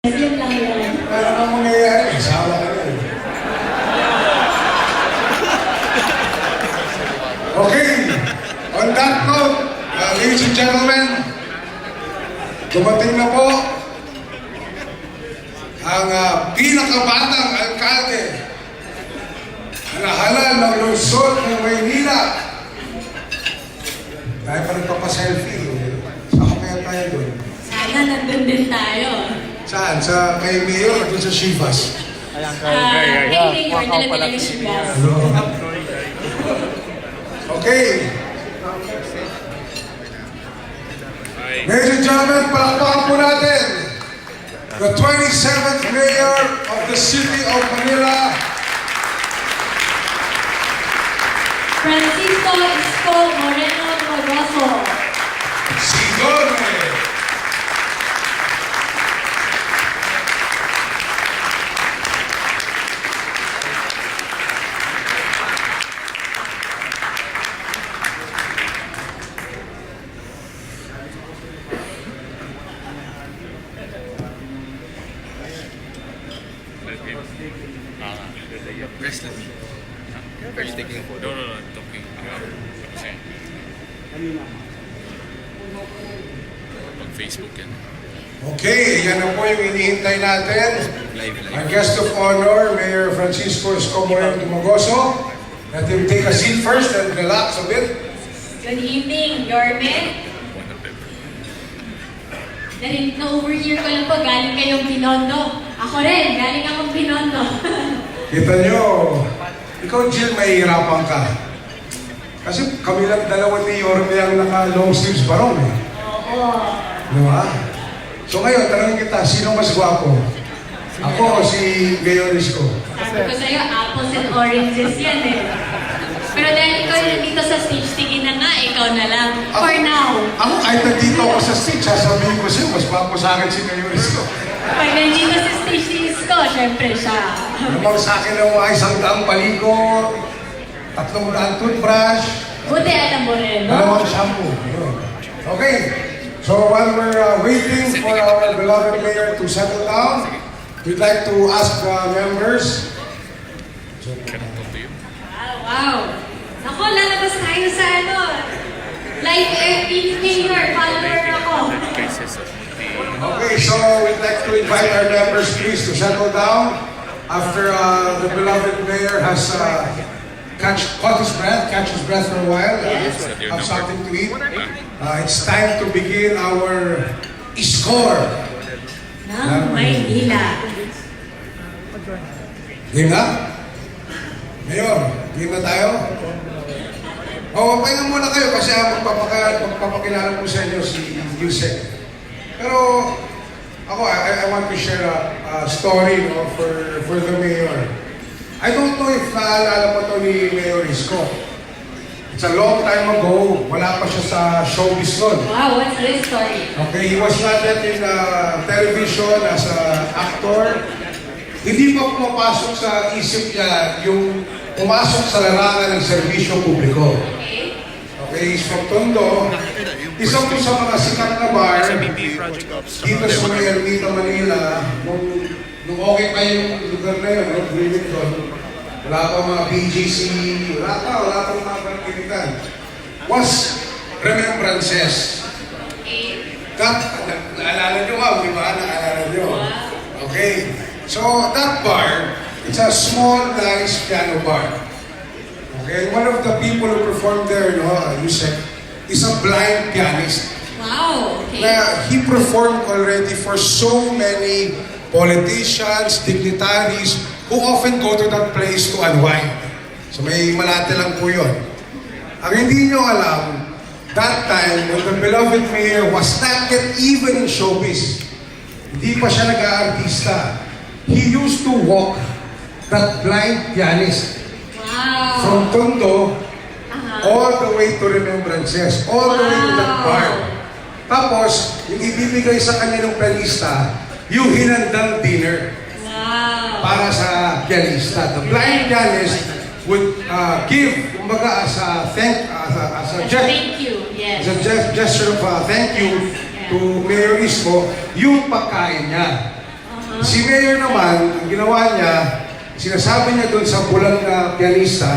Yun lang yun. Ano ang mangyayari? Sawa ka na. Okay. On that note, ladies and gentlemen, dumating na po ang pinakabatang alkalde na halal ng lungsod ng Maynila. Tayo pa nagpapaselfie. Saan kaya tayo doon? Sana nandun din tayo. Saan? Sa kay Mayor o doon sa Shivas? Kay Mayor, dala-dala yung Shivas. Okay. Ladies and gentlemen, palakpakan po natin the 27th Mayor of the City of Manila, Francisco ISKO Moreno. Sigone. Restless. Are you taking a photo? No, talking. Pag Facebook yan. Okay, yan na po yung inihintay natin. Our guest of honor, Mayor Francisco ISKO Moreno. Let him take a seat first and relax a bit. Good evening, Yorme. Dahil na-overhear ko lang po, galing kayong Binondo. Ako rin, galing akong Binondo. Kita nyo, ikaw Jill, mahihirapan ka. Kasi kami lang dalawa ni Yorme ang naka-long sleeves barong eh. Oo. Diba? So ngayon, tanongin kita, sino mas gwapo? Ako o si Mayor ISKO? Sabi ko sa'yo, apples and oranges yan eh. Pero dahil ikaw yung nandito sa stage, tingin na nga, ikaw na lang. For now. Ako kahit nandito ako sa stage, sasabihin ko sa'yo, mas gwapo sa akin si Mayor ISKO. Pag nandito sa stage si ISKO, syempre siya. Namang sa akin ng mga 100 paligo, 300 toothbrush, Buti alam mo rin, no? dalawang shampoo. Okay, so while we're waiting for our beloved Mayor to settle down, we'd like to ask the members. Wow! Naku, lalabas tayo sa ano. Live FB Mayor, follower ako. Okay, so we'd like to invite our members please to settle down after the beloved Mayor has caught his breath for a while, have something to eat. It's time to begin our score. Ng Maynila. Game na? Mayor, game na tayo? O, pahinga muna kayo kasi magpapakilala po sa inyo si Yusek. Pero ako, I want to share a story for the Mayor. I don't know if naalala pa to ni Mayor ISKO. It's a long time ago, wala pa siya sa showbiz nun. Wow, what's this story? Okay, he was not yet in television as an actor. Hindi pa pumapasok sa isip niya yung pumasok sa larangan ng serbisyo publiko. Okay. Okay, he's from Tondo. Isang po sa mga sikat na bar dito sa Metro Manila, nung okay pa yung lugar na yun, Wilmington, wala pa mga BGC, wala pa mga pagkinitan. Was Remembrances. Okay. Naalala nyo nga, di ba? Naalala nyo. Okay. So, that bar, it's a small, nice piano bar. Okay, one of the people who performed there, Yusek, is a blind pianist. Wow, okay. Na he performed already for so many politicians, dignitaries, who often go to that place to unwind. So may malate lang po yun. Ang hindi nyo alam, that time, when the beloved Mayor was not yet even in showbiz, hindi pa siya nag-aartista, he used to walk that blind pianist Wow. from Tondo all the way to Remembrances, all the way to that bar. Tapos, yung ibibigay sa kanya ng pianista, yung hinandang dinner Wow. para sa pianista. The blind pianist would give, kumbaga, as a thank you, yes. as a gesture of thank you to Mayor ISKO, yung pagkain niya. si Mayor naman, ang ginawa niya, sinasabi niya doon sa bulag na pianista,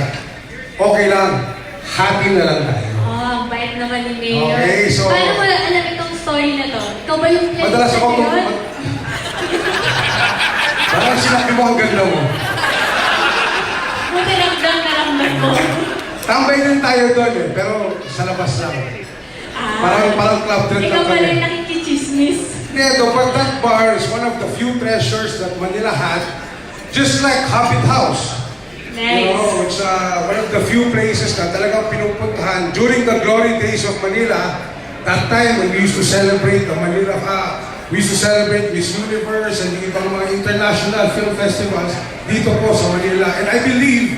okay lang, happy na lang tayo. Oh, ang bait naman ni Mayor. Okay, so... Paano mo alam itong story na to? Ikaw ba yung pianista Madalas ako na yun? Parang sinabi mo ang ganda mo. Buti ramdam na ramdam ko. Tambay din tayo doon eh, pero sa labas lang. Parang club trip Ikaw lang pala kami. yung nakikichismis. Neto, but that bar is one of the few treasures that Manila had, just like Hobbit House. Nice. You know, it's one of the few places na talagang pinupuntahan during the glory days of Manila. That time when we used to celebrate the Manila, we used to celebrate Miss Universe and yung ibang mga international film festivals dito po sa Manila. And I believe,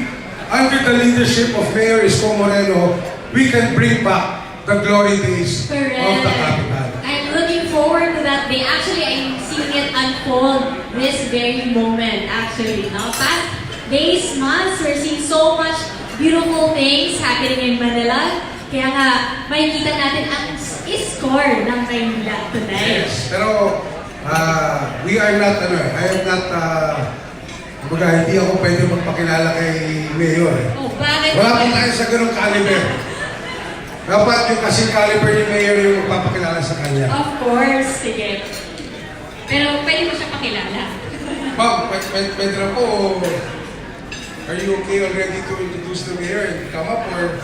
under the leadership of Mayor ISKO Moreno, we can bring back the glory days Correct. of the capital. I'm looking forward to that day. Actually, I'm seeing it unfold this very moment, actually. Now, past days, months, we're seeing so much beautiful things happening in Manila. Kaya nga, makikita natin ang score ng Maynila tonight. Yes, pero we are not, I am not, kumbaga, hindi ako pwede magpakilala kay Mayor. Oh, bakit? Wala pa tayo sa ganung caliber. Dapat yung kasing caliber ni Mayor yung magpapakilala sa kanya. Of course, sige. Pero pwede mo siya pakilala. Ma'am, pwede na po. Are you okay already to introduce the Mayor and come up or?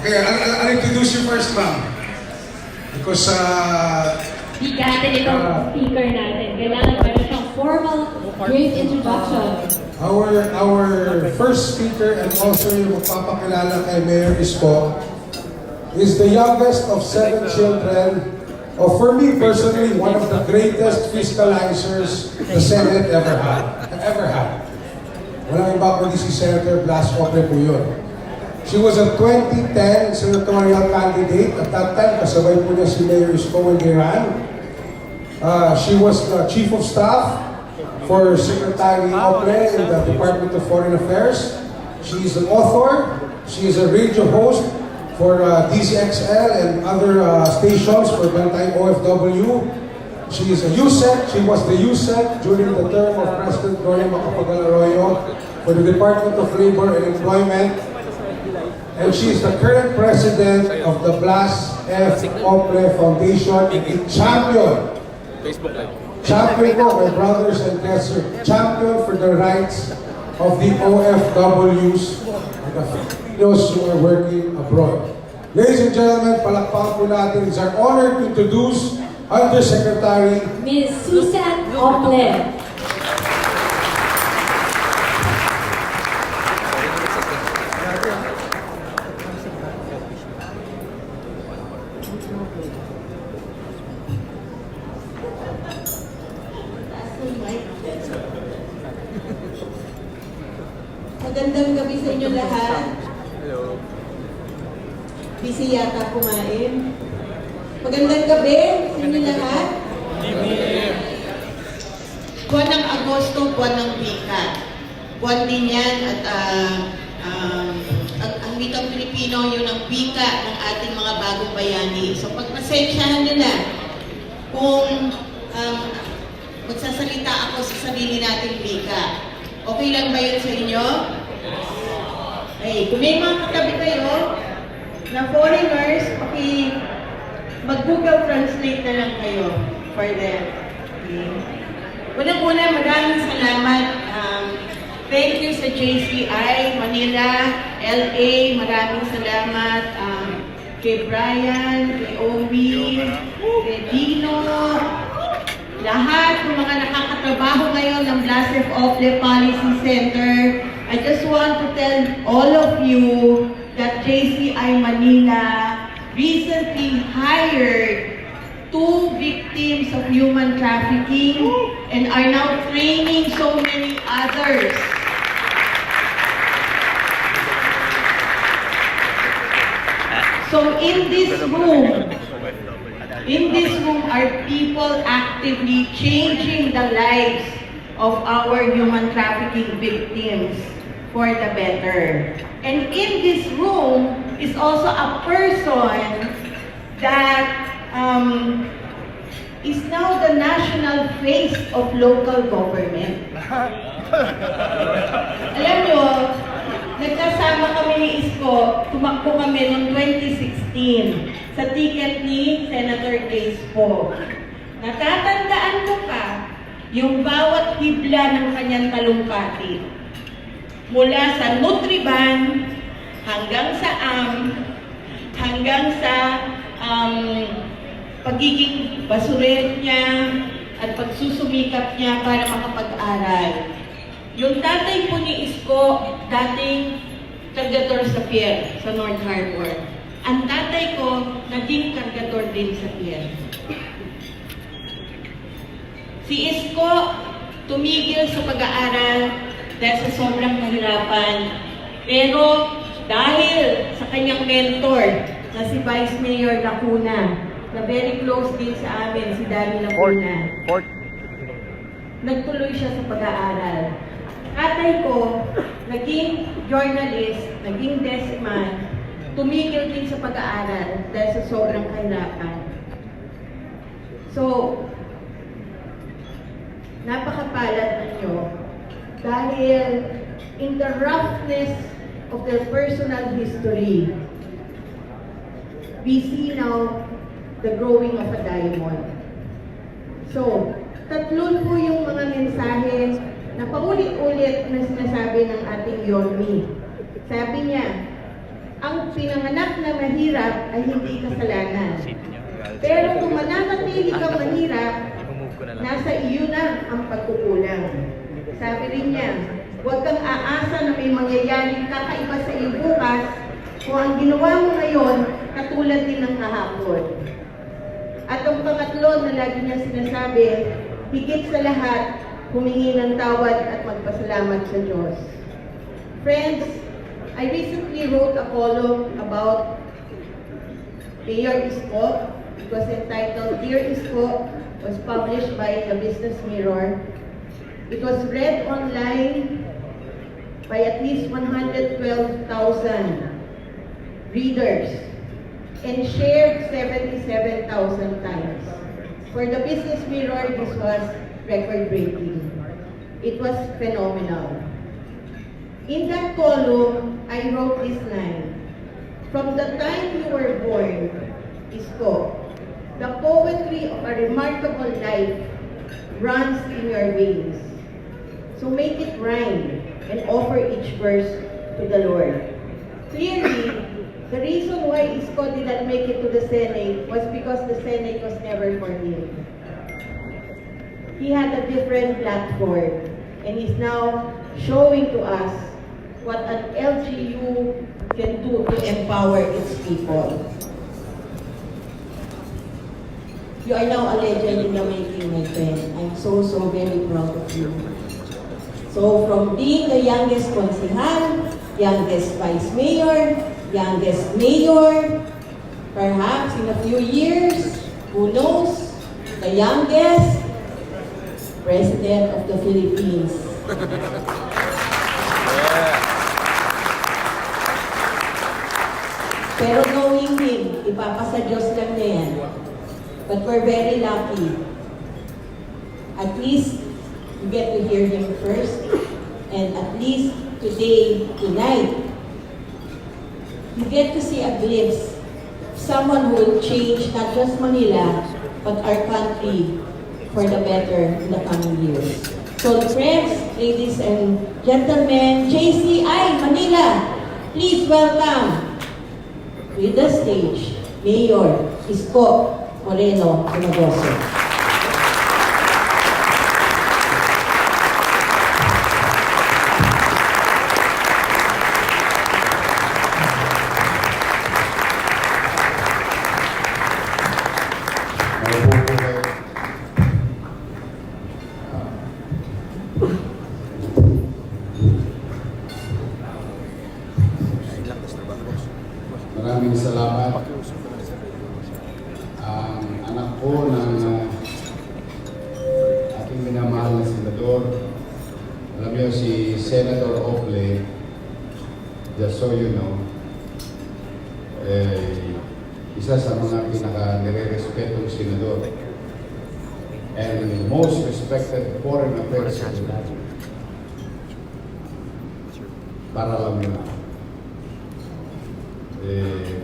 Okay, I'll introduce you first, ma'am. Because, Bigatin itong speaker natin. Kailangan meron siyang formal, brief introduction. Our first speaker and also yung magpapakilala kay Mayor ISKO is the youngest of 7 children, or for me personally, one of the greatest fiscalizers the Senate ever had. Walang iba kundi si Senator Blas Obre po yun. She was a 2010 senatorial candidate. At that time, kasabay po niya si Mayor ISKO when they ran. She was the Chief of Staff for Secretary Obre in the Department of Foreign Affairs. She is an author. She is a radio host for DZXL and other stations for Bantay OFW. She is a USEC. She was the USEC during the term of President Gloria Macapagal-Arroyo for the Department of Labor and Employment. And she is the current president of the Blas F. Obre Foundation, a champion po, my brothers and sisters, champion for the rights of the OFWs and the Filipinos who are working abroad. Ladies and gentlemen, palakpakan po natin. It's our honor to introduce Undersecretary Ms. Susan Ople. Magandang gabi sa inyo lahat. Hello. Busy yata kumain. Magandang gabi sa inyo lahat. Buwan ng Agosto, buwan ng Wika. Buwan din yan at ang wikang Pilipino, yun ang wika ng ating mga bagong bayani. So pagpasensyahan nila kung magsasalita ako sa sarili nating wika. Okay lang ba yun sa inyo? Ay, kung may mga katabi kayo na foreigners, mag-Google Translate na lang kayo for them. Okay. Unang-una, maraming salamat. Thank you sa JCI Manila, LA, maraming salamat. Kay Brian, kay Obi, kay Dino, lahat ng mga nakakatrabaho ngayon ng Blas F. Ople Policy Center. I just want to tell all of you that JCI Manila recently hired 2 victims of human trafficking and are now training so many others. So in this room are people actively changing the lives of our human trafficking victims for the better. And in this room is also a person that is now the national face of local government. Alam nyo, nagkasama kami ni ISKO, tumakbo kami noong 2016 sa ticket ni Senator ISKO. Natatandaan ko pa yung bawat hibla ng kanyang talumpati. Mula sa Nutriban, hanggang sa hanggang sa pagiging basuret niya at pagsusumikap niya para makapag-aral. Yung tatay po ni ISKO, dating kargador sa pier sa North Harbor. Ang tatay ko, naging kargador din sa pier. Si ISKO tumigil sa pag-aaral dahil sa sobrang kahirapan. Pero dahil sa kanyang mentor na si Vice Mayor Lacuna, na very close din sa amin, si Danny Lacuna, nagtuloy siya sa pag-aaral. Tatay ko, naging journalist, naging deskman, tumigil din sa pag-aaral dahil sa sobrang kahirapan. So, napakapalad ninyo dahil in the roughness of their personal history, we see now the growing of a diamond. So, tatlon po yung mga mensahe na paulit-ulit na sinasabi ng ating Yormi. Sabi niya, ang pinanganak na mahirap ay hindi kasalanan. Pero kung mananatili kang mahirap, nasa iyo na ang pagkukulang. Sabi rin niya, huwag kang aasa na may mangyayaring kakaiba sa iyo bukas kung ang ginawa mo ngayon katulad din ng kahapon. At ang pangatlo na lagi niya sinasabi, higit sa lahat, humingi ng tawad at magpasalamat sa Diyos. Friends, I recently wrote a column about Mayor ISKO. It was entitled, Dear ISKO, was published by the Business Mirror. It was read online by at least 112,000 readers and shared 77,000 times. For the Business Mirror, this was record-breaking. It was phenomenal. In that column, I wrote this line, from the time you were born, ISKO, the poetry of a remarkable life runs in your veins. So make it rhyme and offer each verse to the Lord. Clearly, the reason why ISKO did not make it to the Senate was because the Senate was never for him. He had a different platform, and he's now showing to us what an LGU can do to empower its people. You are now a legend in the making, my friend. I'm so very proud of you. So from being the youngest konsehal, youngest vice mayor, youngest mayor, perhaps in a few years, who knows, the youngest President of the Philippines. Pero knowing him, ipapasa Diyos lang niya yan. But we're very lucky. At least, you get to hear him first. And at least today, tonight, you get to see a glimpse of someone who will change not just Manila, but our country for the better in the coming years. So friends, ladies and gentlemen, JCI Manila, please welcome to the stage, Mayor ISKO Moreno. Maraming salamat. Ang anak ko ng ating minamahal na senador, alam niyo si Senator Ople, just so you know, isa sa mga pinaka-nire-respetong senador and most respected foreign affairs secretary. Para lang yun.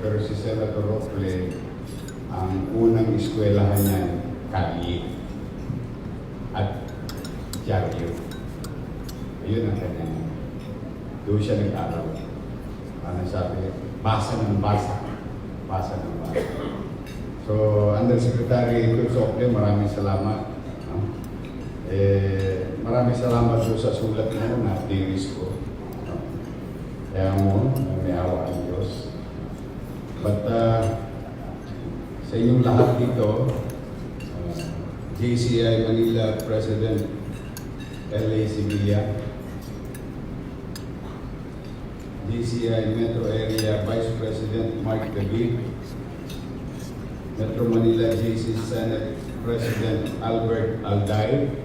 Pero si Senator Rople, ang unang eskwelahan niya, Kali at Diaryo. Ayun ang kanya. Doon siya nag-aral. Ano sabi? Basa ng basa. Basa ng basa. So, Undersecretary Rople, maraming salamat. Maraming salamat doon sa sulat mo na tiris ko. Kaya mo, may awa ang Diyos. But sa inyong lahat dito, JCI Manila President L.A. Sevilla, JCI Metro Area Vice President Mark David, Metro Manila JC Senate President Albert Alday.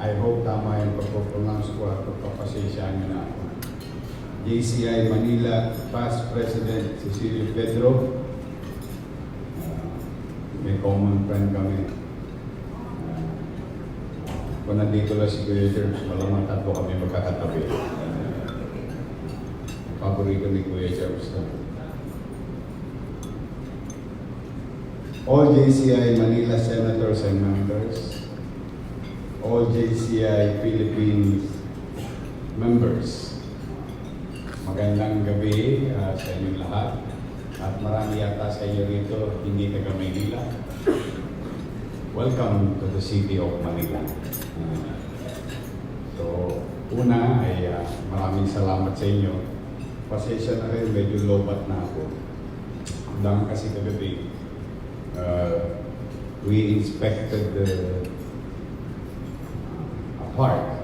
I hope tama yung pagpo-pronounce ko at pagpapasensyahan nyo na ako. JCI Manila Past President Cecilio Pedro. May common friend kami. Kung nandito lang si Kuya Jerms, malamang tatlo kami magkakatabi. Paborito ni Kuya Jerms. All JCI Manila Senators and Members, all JCI Philippines members, magandang gabi sa inyong lahat. At marami yata sa inyo rito, hindi taga Maynila. Welcome to the city of Manila. So, una ay maraming salamat sa inyo. Pasensya na rin, medyo lobat na ako. Hanggang kasi kagabi, we inspected a park.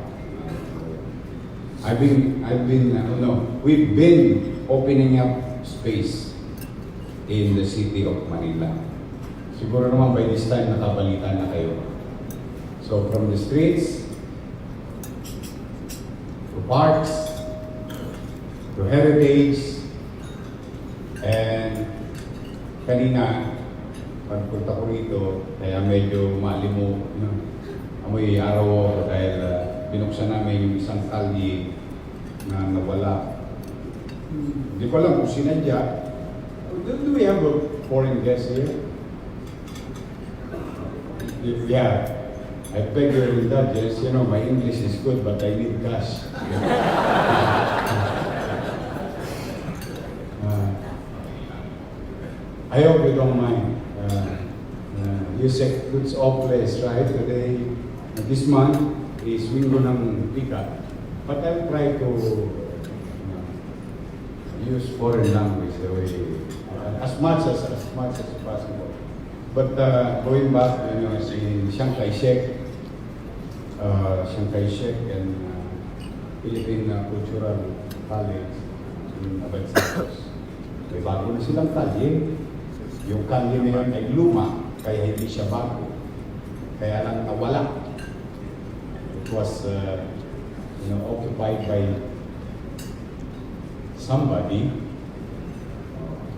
We've been opening up space in the city of Manila. Siguro naman by this time nakabalita na kayo. So from the streets, to parks, to heritage, and kanina, pagpunta ko rito, kaya medyo malimo, amoy araw ako dahil binuksan namin yung isang kalye na nawala. Hindi ko alam kung sinadya. Do we have a foreign guest here? Yeah. I beg your indulgence. You know, my English is good, but I need cash. I hope you don't mind. You said it's all place, right? Today, this month is Wingo ng Pika. But I'll try to use foreign language the way, as much as possible. But going back, si Chiang Kai-shek and Philippine Cultural College in Abad-Santos. May bago na silang kalye. Yung kalye na yun ay luma, kaya hindi siya bago. Kaya lang nawala. It was occupied by somebody,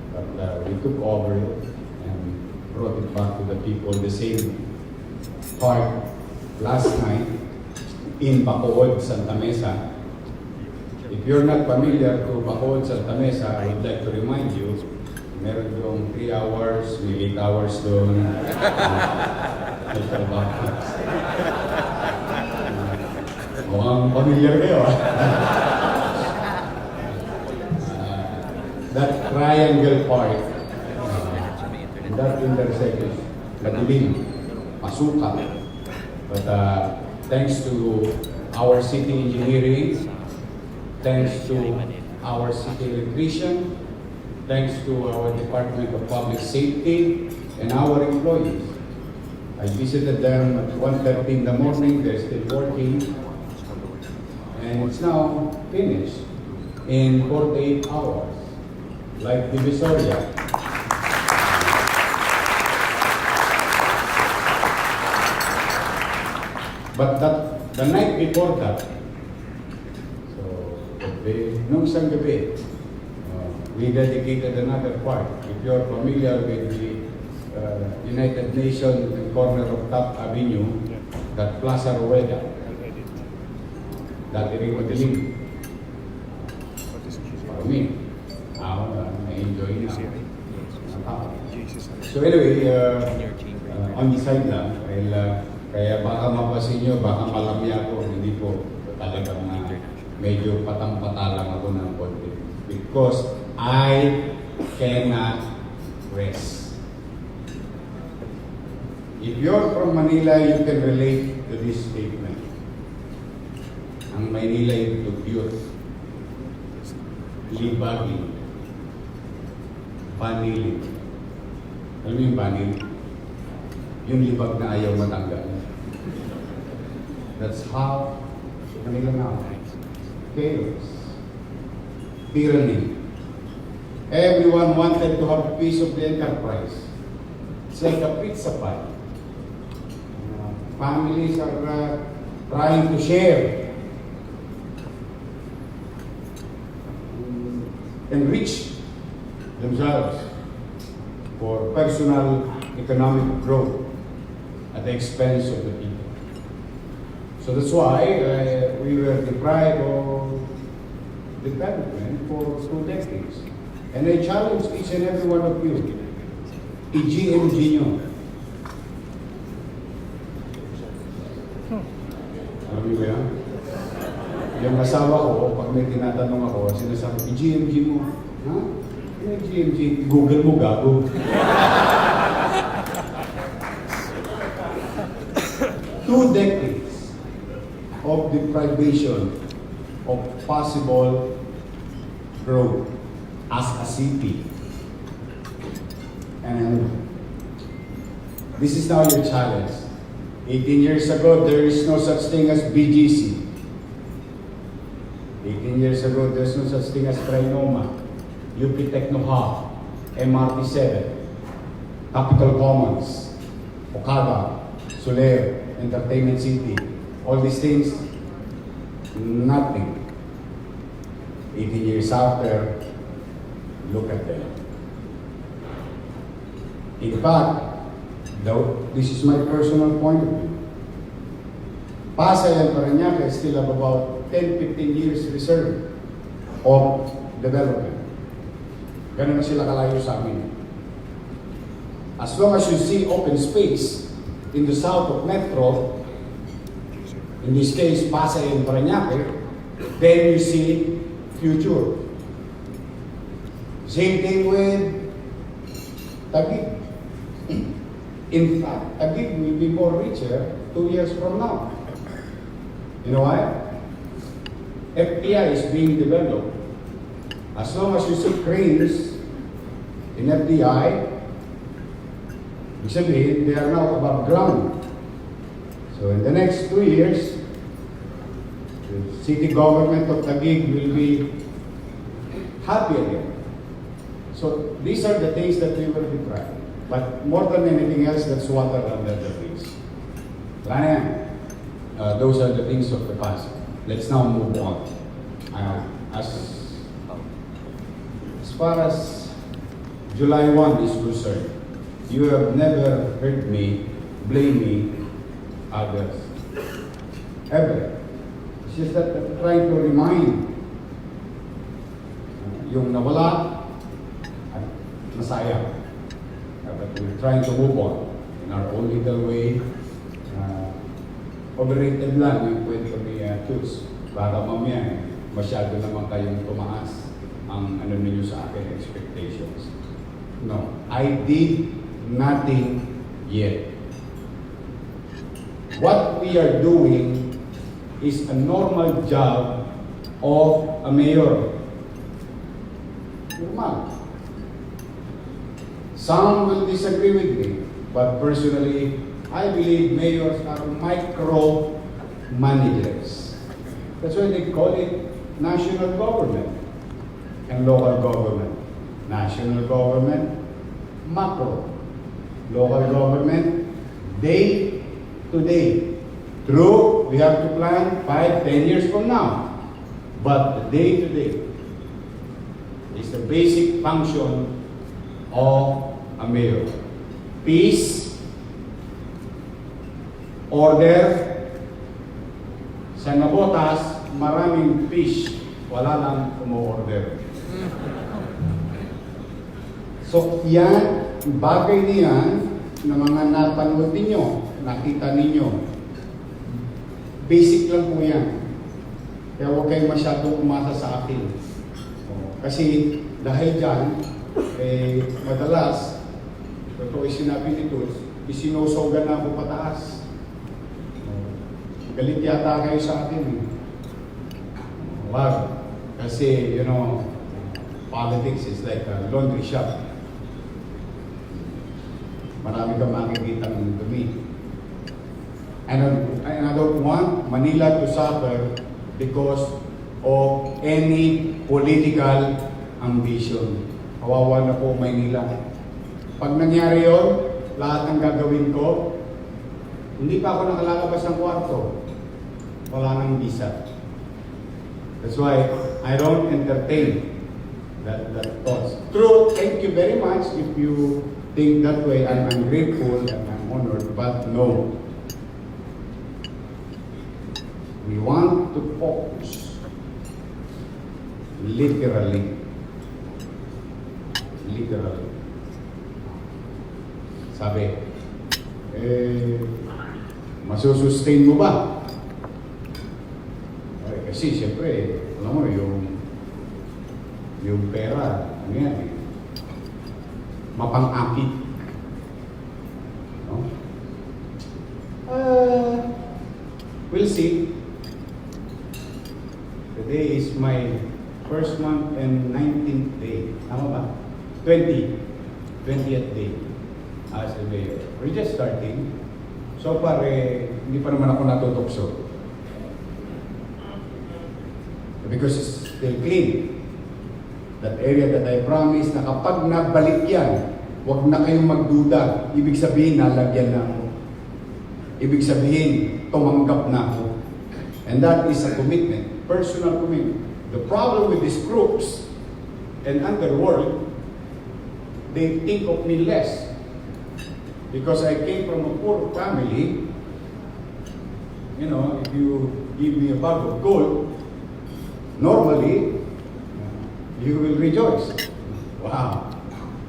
but we took over it and brought it back to the people. The same park last night in Bacood, Santa Mesa. If you're not familiar to Bacood, Santa Mesa, I would like to remind you, meron yung 3 hours, may 8 hours doon. Mukhang familiar kayo. That triangle part, that intersection, madilim, masuka. But thanks to our city engineering, thanks to our city electrician, thanks to our Department of Public Safety and our employees. I visited them at 1:30 in the morning, they're still working. And it's now finished in 48 hours, like Divisoria. But the night before that, so nung isang gabi, we dedicated another part. If you're familiar with the United Nations in the corner of Top Avenue, that Plaza Rueda, dati rin madilim. For me, ako na-enjoy na. So anyway, on the side lang, kaya baka mapasin nyo, baka malami ako, hindi po talagang medyo patang-pata lang ako ng konti. Because I cannot rest. If you're from Manila, you can relate to this statement. Ang Manila yung dugyot, libagin, banilin. Alam mo yung banil? Yung libag na ayaw matanggal. That's how Manila now. Chaos. Tyranny. Everyone wanted to have a piece of the enterprise. It's like a pizza pie. Families are trying to share, enrich themselves for personal economic growth at the expense of the people. So that's why we were deprived of development for 2 decades. And I challenge each and every one of you, i-GMG nyo. Alam niyo ba yan? Yung asawa ko, pag may tinatanong ako, sinasabi, i-GMG mo. Ha? Ano yung GMG? Google mo, gago. Two decades of deprivation of possible growth as a city. And this is now your challenge. 18 years ago, there is no such thing as BGC. 18 years ago, there's no such thing as Trinoma, UP Techno Hub, MRT7, Capital Commons, Okada, Soler, Entertainment City. All these things, nothing. 18 years after, look at them. In fact, this is my personal point of view. Pasay and Parañaque still have about 10-15 years reserve of development. Ganun na sila kalayo sa amin. As long as you see open space in the south of Metro, in this case, Pasay and Parañaque, then you see future. Same thing with Taguig. In fact, Taguig will be more richer 2 years from now. You know why? FDI is being developed. As long as you see cranes in FDI, ibig sabihin, they are now above ground. So in the next 2 years, the city government of Taguig will be happy again. So these are the things that we will deprive. But more than anything else, that's water under the bridge. Wala na yan. Those are the things of the past. Let's now move on. As far as July 1 is concerned, you have never heard me blaming others. Ever. It's just that I'm trying to remind yung nawala at nasayang. But we're trying to move on in our own little way. Overrated lang yung kwento ni Toots. Baka mamaya, masyado naman kayong tumaas ang ano ninyo sa akin, expectations. No, I did nothing yet. What we are doing is a normal job of a mayor. Normal. Some will disagree with me, but personally, I believe mayors are micro managers. That's why they call it national government and local government. National government, macro. Local government, day to day. True, we have to plan 5-10 years from now. But the day to day is the basic function of a mayor. peace, order. Sa Nabotas, maraming fish, wala lang umu-order. So yan, bagay niyan na mga napanood ninyo, nakita ninyo. Basic lang po yan. Kaya huwag kayong masyadong umasa sa akin. Kasi dahil dyan, madalas, totoo sinabi nito, isinusogan na ako pataas. Galit yata kayo sa akin. Wag. Kasi, you know, politics is like a laundry shop. Marami kang makikita ng dumi. And I don't want Manila to suffer because of any political ambition. Kawawa na po Manila. Pag nangyari yun, lahat ng gagawin ko, hindi pa ako nakalalabas ng kwarto. Wala nang visa. That's why I don't entertain that thoughts. True, thank you very much if you think that way. I'm grateful and I'm honored, but no. We want to focus literally. Sabi, masusustain mo ba? Kasi siyempre, alam mo, yung pera, ano yan mapang-akit. No? We'll see. Today is my first month and 19th day. Tama ba? 20th day as a mayor. We're just starting. So far, hindi pa naman ako natutokso. Because it's still clean. That area that I promised na kapag nabalik yan, huwag na kayong magduda. Ibig sabihin, nalagyan na ako. Ibig sabihin, tumanggap na ako. And that is a commitment, personal commitment. The problem with these groups and underworld, they think of me less. Because I came from a poor family, you know, if you give me a bag of gold, normally, you will rejoice. Wow!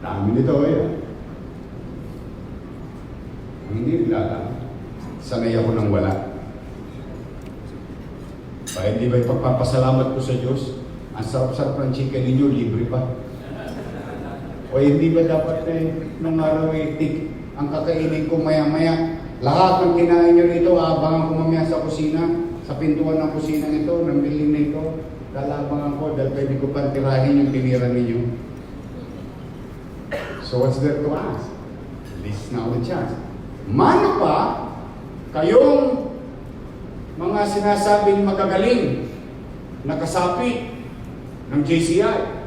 Dami nito yan. Hindi lang. Sanay ako nang wala. Hindi ba ipagpapasalamat ko sa Diyos? Ang sarap-sarap ng chicken ninyo, libre pa. O hindi ba dapat nung araw ang kakainin ko maya-maya, lahat ng kinain nyo rito, abangan ko mamaya sa kusina, sa pintuan ng kusina ito, ng building na ito, lalabangan ko dahil pwede ko pantirahin yung tinira ninyo. So what's there to ask? This is now the chance. Mano pa, kayong mga sinasabing magagaling, nakasapi ng JCI,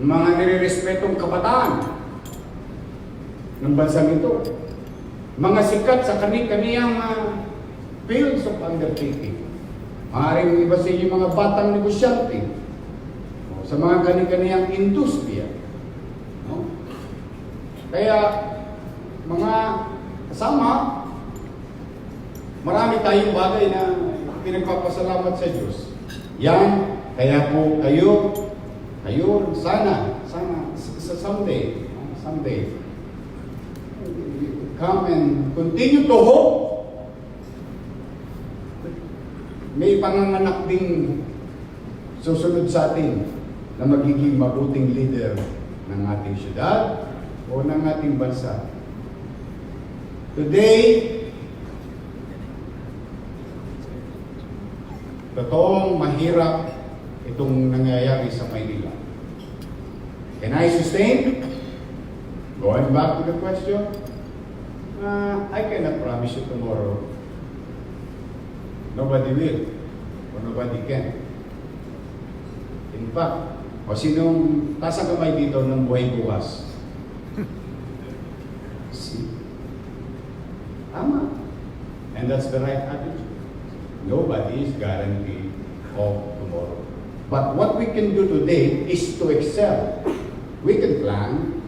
mga nirerespetong kabataan ng bansang ito, mga sikat sa kani-kaniyang fields of undertaking, maaaring iba sa inyo mga batang negosyante, sa mga kani-kaniyang industriya. No? Kaya, mga kasama, marami tayong bagay na pinagpapasalamat sa Diyos. Yan, kaya po kayo, sana, someday, come and continue to hope. May panganganak ding susunod sa atin na magiging mabuting leader ng ating syudad o ng ating bansa. Today, totoong mahirap itong nangyayari sa Maynila. Can I sustain? Going back to the question, I cannot promise you tomorrow. Nobody will. Or nobody can. In fact, o sinong tasa kamay dito ng buhay bukas? See? Tama. And that's the right attitude. Nobody is guaranteed of tomorrow. But what we can do today is to excel. We can plan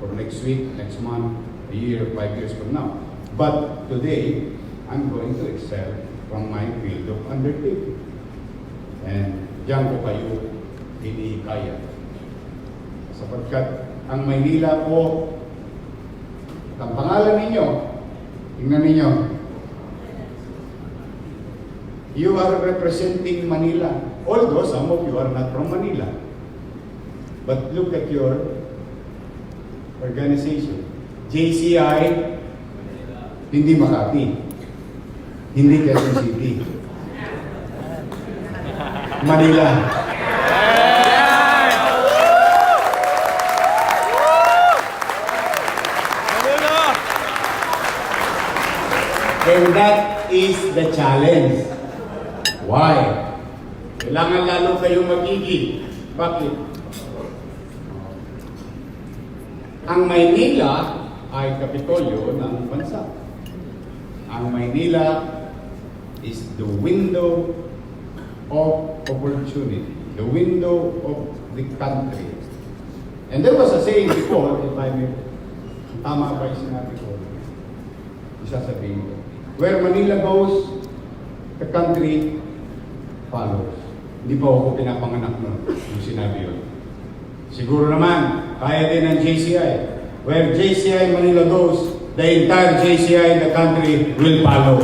for next week, next month, a year, 5 years from now. But today, I'm going to excel from my field of undertaking. And diyan ko kayo hinihikaya. Sapagkat ang Maynila po, ang pangalan ninyo, tingnan ninyo, you are representing Manila. Although some of you are not from Manila. But look at your organization. JCI, hindi Makati. Hindi Quezon City. Manila. And that is the challenge. Why? Kailangan lalo kayong magiging. Bakit? Ang Maynila ay kapitolyo ng bansa. Ang Maynila is the window of opportunity, the window of the country. And there was a saying before, if I may, tama ba yung sinabi ko? Isasabihin ko. Where Manila goes, the country follows. Hindi pa ako pinapanganak nun, yung sinabi yun. Siguro naman, kaya din ng JCI. Where JCI Manila goes, the entire JCI in the country will follow.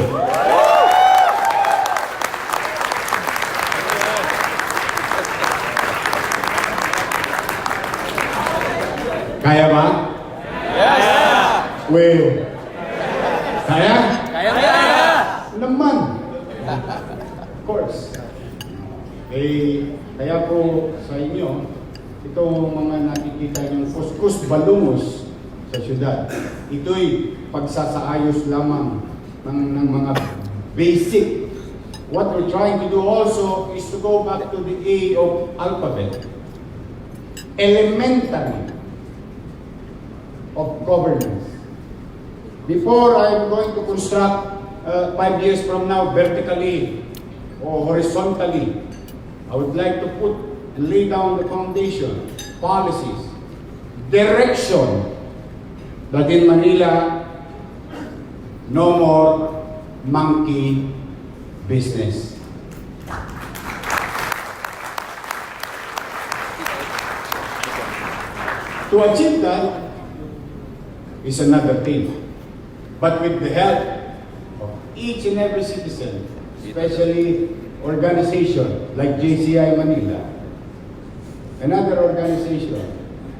Kaya ba? Yes! Well, kaya? Kaya! Naman! Of course. Kaya po sa inyo, itong mga nakikita niyong kuskus balungos sa syudad, ito'y pagsasaayos lamang ng mga basic. What we're trying to do also is to go back to the A of alphabet. Elementary of governance. Before I'm going to construct 5 years from now vertically or horizontally, I would like to put and lay down the foundation, policies, direction, that in Manila, no more monkey business. To achieve that is another thing. But with the help of each and every citizen, especially organization like JCI Manila, another organization,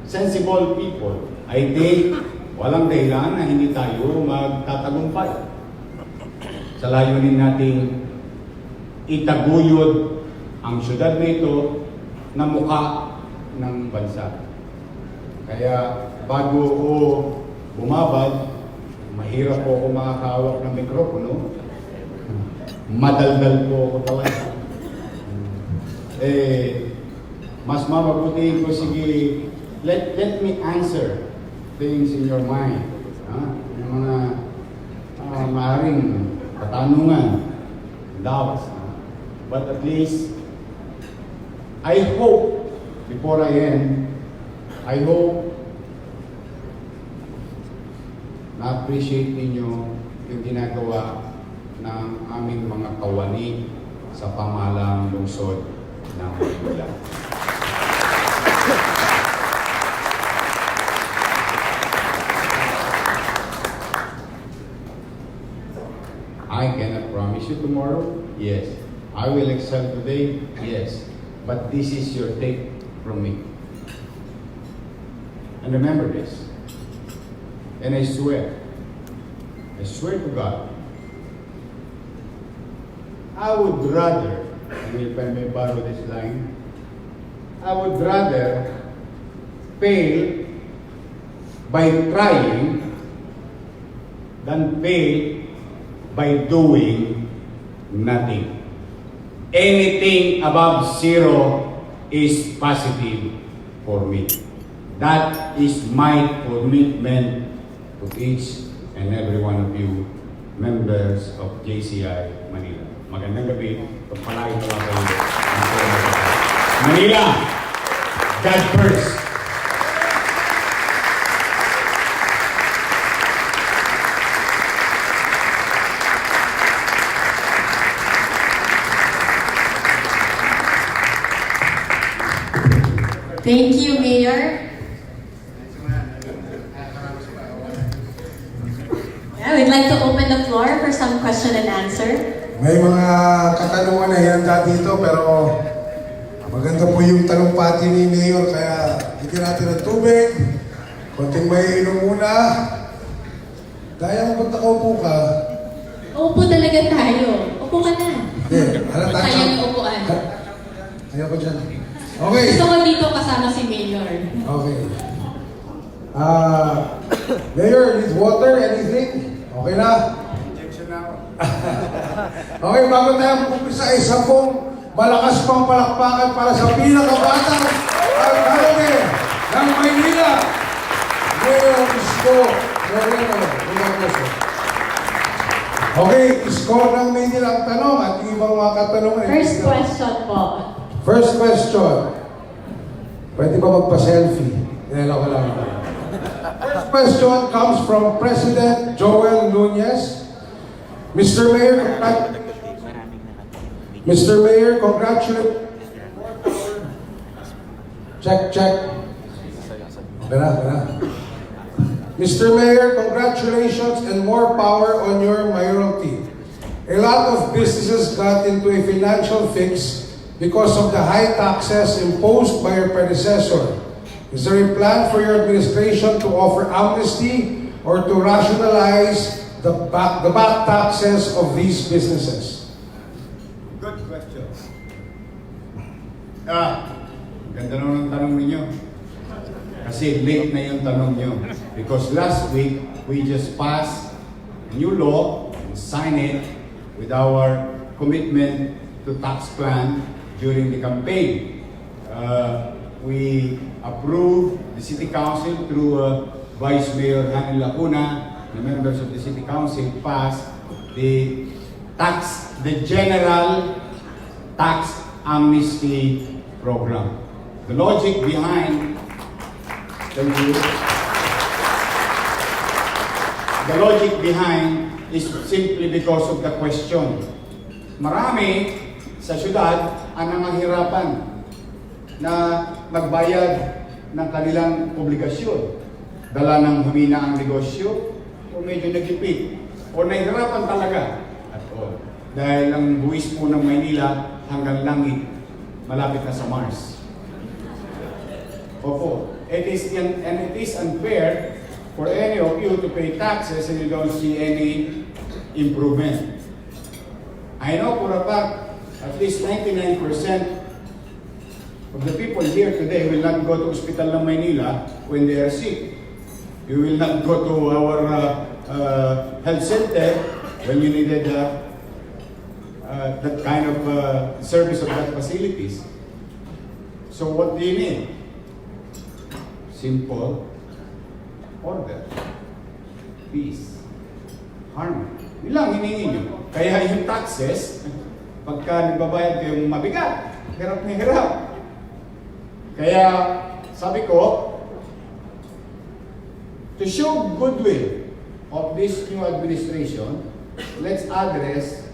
sensible people, I think walang dahilan na hindi tayo magtatagumpay sa layunin nating itaguyod ang syudad na ito na mukha ng bansa. Kaya bago ko bumabad, mahirap po ako makakahawak ng mikropono. Madaldal po ako talaga. Mas mabuti ko, sige, let me answer things in your mind. Yung mga maaaring katanungan, doubts. But at least, I hope, before I end, I hope na-appreciate ninyo yung ginagawa ng aming mga kawani sa pamahalang lungsod ng Manila. I cannot promise you tomorrow. Yes. I will excel today. Yes. But this is your take from me. And remember this. And I swear to God, I would rather, and if I may borrow this line, I would rather fail by trying than fail by doing nothing. Anything above zero is positive for me. That is my commitment to each and every one of you members of JCI Manila. Magandang gabi. Pagpalain naman kayo. Manila, God first. Thank you, Mayor. Yeah, we'd like to open the floor for some question and answer. May mga katanungan na hihanda dito pero maganda po yung tanong pati ni Mayor kaya bigyan natin ng tubig. Konting may inom muna. Daya mo ba't nakaupo ka? Upo talaga tayo. Upo ka na. Hindi, halata Kaya ng upuan. Ayaw ko dyan. Okay. Gusto ko dito kasama si Mayor. Okay. Mayor, need water? Anything? Okay na? Injection na ako. Okay, bago tayo mag-umpisa, isa pong malakas pang palakpakan para sa pinakabatang alkalde ng Maynila. Mayor ISKO Moreno. Okay, ISKO ng Maynila ang tanong at yung ibang mga katanungan. First question po. First question. Pwede ba magpa-selfie? Nilalaw ko lang ako. First question comes from President Joel Nunez. Mr. Mayor, congratulations. Check. Mr. Mayor, congratulations and more power on your mayoralty. A lot of businesses got into a financial fix because of the high taxes imposed by your predecessor. Is there a plan for your administration to offer amnesty or to rationalize the back taxes of these businesses? Good question. Ganda naman ang tanong ninyo. Kasi late na yung tanong nyo. Because last week, we just passed a new law and signed it with our commitment to tax plan during the campaign. We approved the City Council through Vice Mayor Hanel Lacuna, the members of the City Council passed the general tax amnesty program. The logic behind the logic behind is simply because of the question. Marami sa syudad ang nangangahirapan na magbayad ng kanilang obligasyon. Dala ng humina ang negosyo o medyo nagipit o nahihirapan talaga at all. Dahil ang buwis po ng Maynila hanggang langit, malapit na sa Mars. Opo, it is unfair for any of you to pay taxes and you don't see any improvement. I know for a fact, at least 99% of the people here today will not go to hospital ng Maynila when they are sick. You will not go to our health center when you needed that kind of service of that facilities. So what do you need? Simple order, peace, harmony. Yun lang hiningi nyo. Kaya yung taxes, pagka nagbabayad kayong mabigat, hirap na hirap. Kaya sabi ko, to show goodwill of this new administration, let's address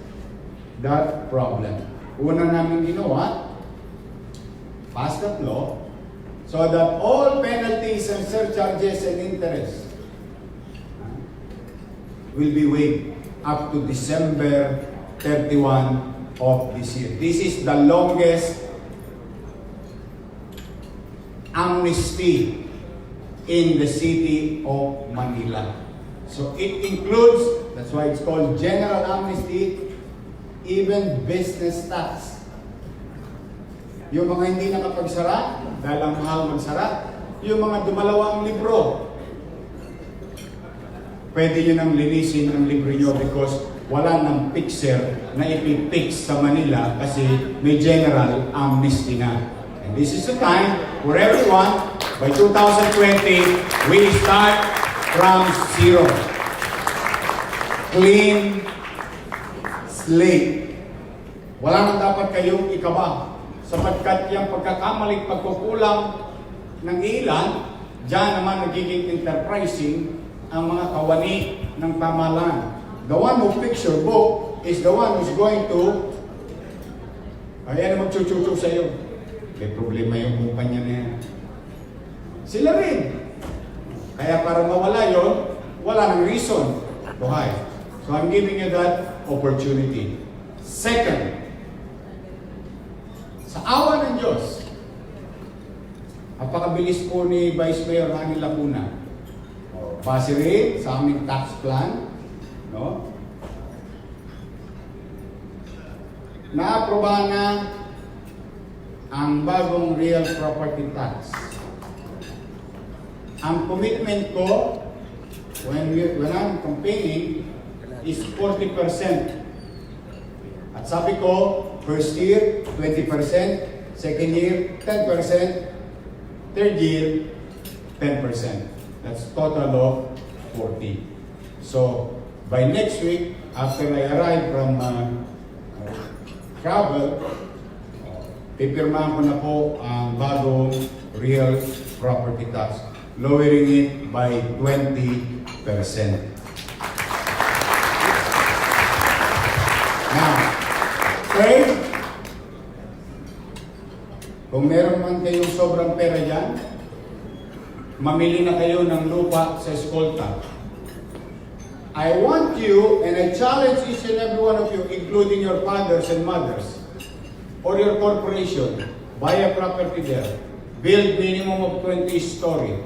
that problem. Una namin ginawa, pass that law, so that all penalties and surcharges and interest will be waived up to December 31 of this year. This is the longest amnesty in the city of Manila. So it includes, that's why it's called general amnesty, even business tax. Yung mga hindi nakapagsara, dahil ang mahal magsara, yung mga dumalawang libro, pwede nyo nang linisin ang libro nyo because wala nang fixer na ipipix sa Manila kasi may general amnesty na. And this is the time for everyone, by 2020, we start from zero. Clean slate. Wala nang dapat kayong ikaba. Sapagkat yung pagkakamaling pagkukulang ng ilan, dyan naman nagiging enterprising ang mga kawani ng pamahalaan. The one who picks your book is the one who's going to ayan na magchuchuchu sa iyo. May problema yung kumpanya na yan. Sila rin. Kaya para mawala yon, wala nang reason to hide. So I'm giving you that opportunity. Second, sa awa ng Diyos, napakabilis po ni Vice Mayor Rani Lacuna. Base rin sa aming tax plan, no? Naaprobahan na ang bagong real property tax. Ang commitment ko when I'm campaigning is 40%. At sabi ko, first year, 20%, second year, 10%, third year, 10%. That's total of 40. So, by next week, after I arrive from travel, pipirmahan ko na po ang bagong real property tax, lowering it by 20%. Now, third, kung meron man kayong sobrang pera dyan, mamili na kayo ng lupa sa eskolta. I want you, and I challenge each and every one of you, including your fathers and mothers, or your corporation, buy a property there, build minimum of 20 story,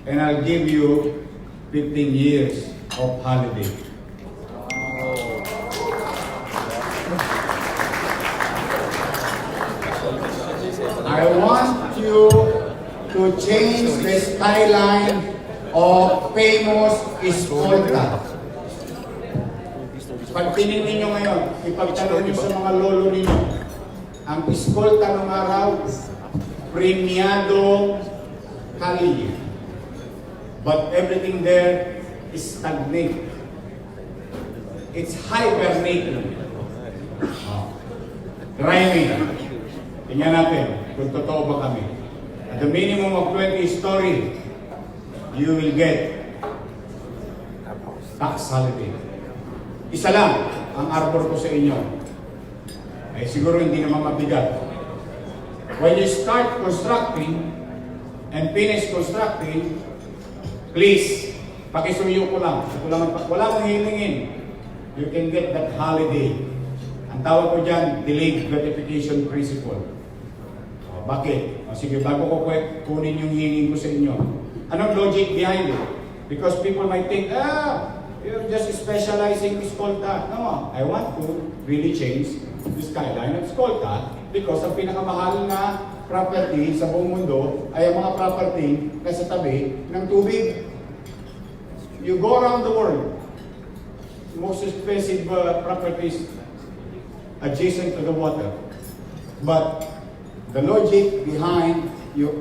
and I'll give you 15 years of holiday. I want you to change the skyline of famous eskolta. Pag tinignan nyo ngayon, ipagtanong nyo sa mga lolo ninyo, ang eskolta ng araw, premiado kali. But everything there is stagnant. It's hibernating. Rhyming. Tingnan natin kung totoo ba kami. At the minimum of 20 story, you will get tax holiday. Isa lang ang arbor ko sa inyo. Eh siguro hindi naman mabigat. When you start constructing and finish constructing, please, pakisuyo ko lang. Wala mong hilingin. You can get that holiday. Ang tawag ko dyan, delayed gratification principle. Bakit? Sige, bago ko kunin yung hingin ko sa inyo. Anong logic behind it? Because people might think, you're just specializing in eskolta. No, I want to really change the skyline of eskolta because ang pinakamahal na property sa buong mundo ay ang mga property na sa tabi ng tubig. You go around the world, most expensive properties adjacent to the water. But the logic behind your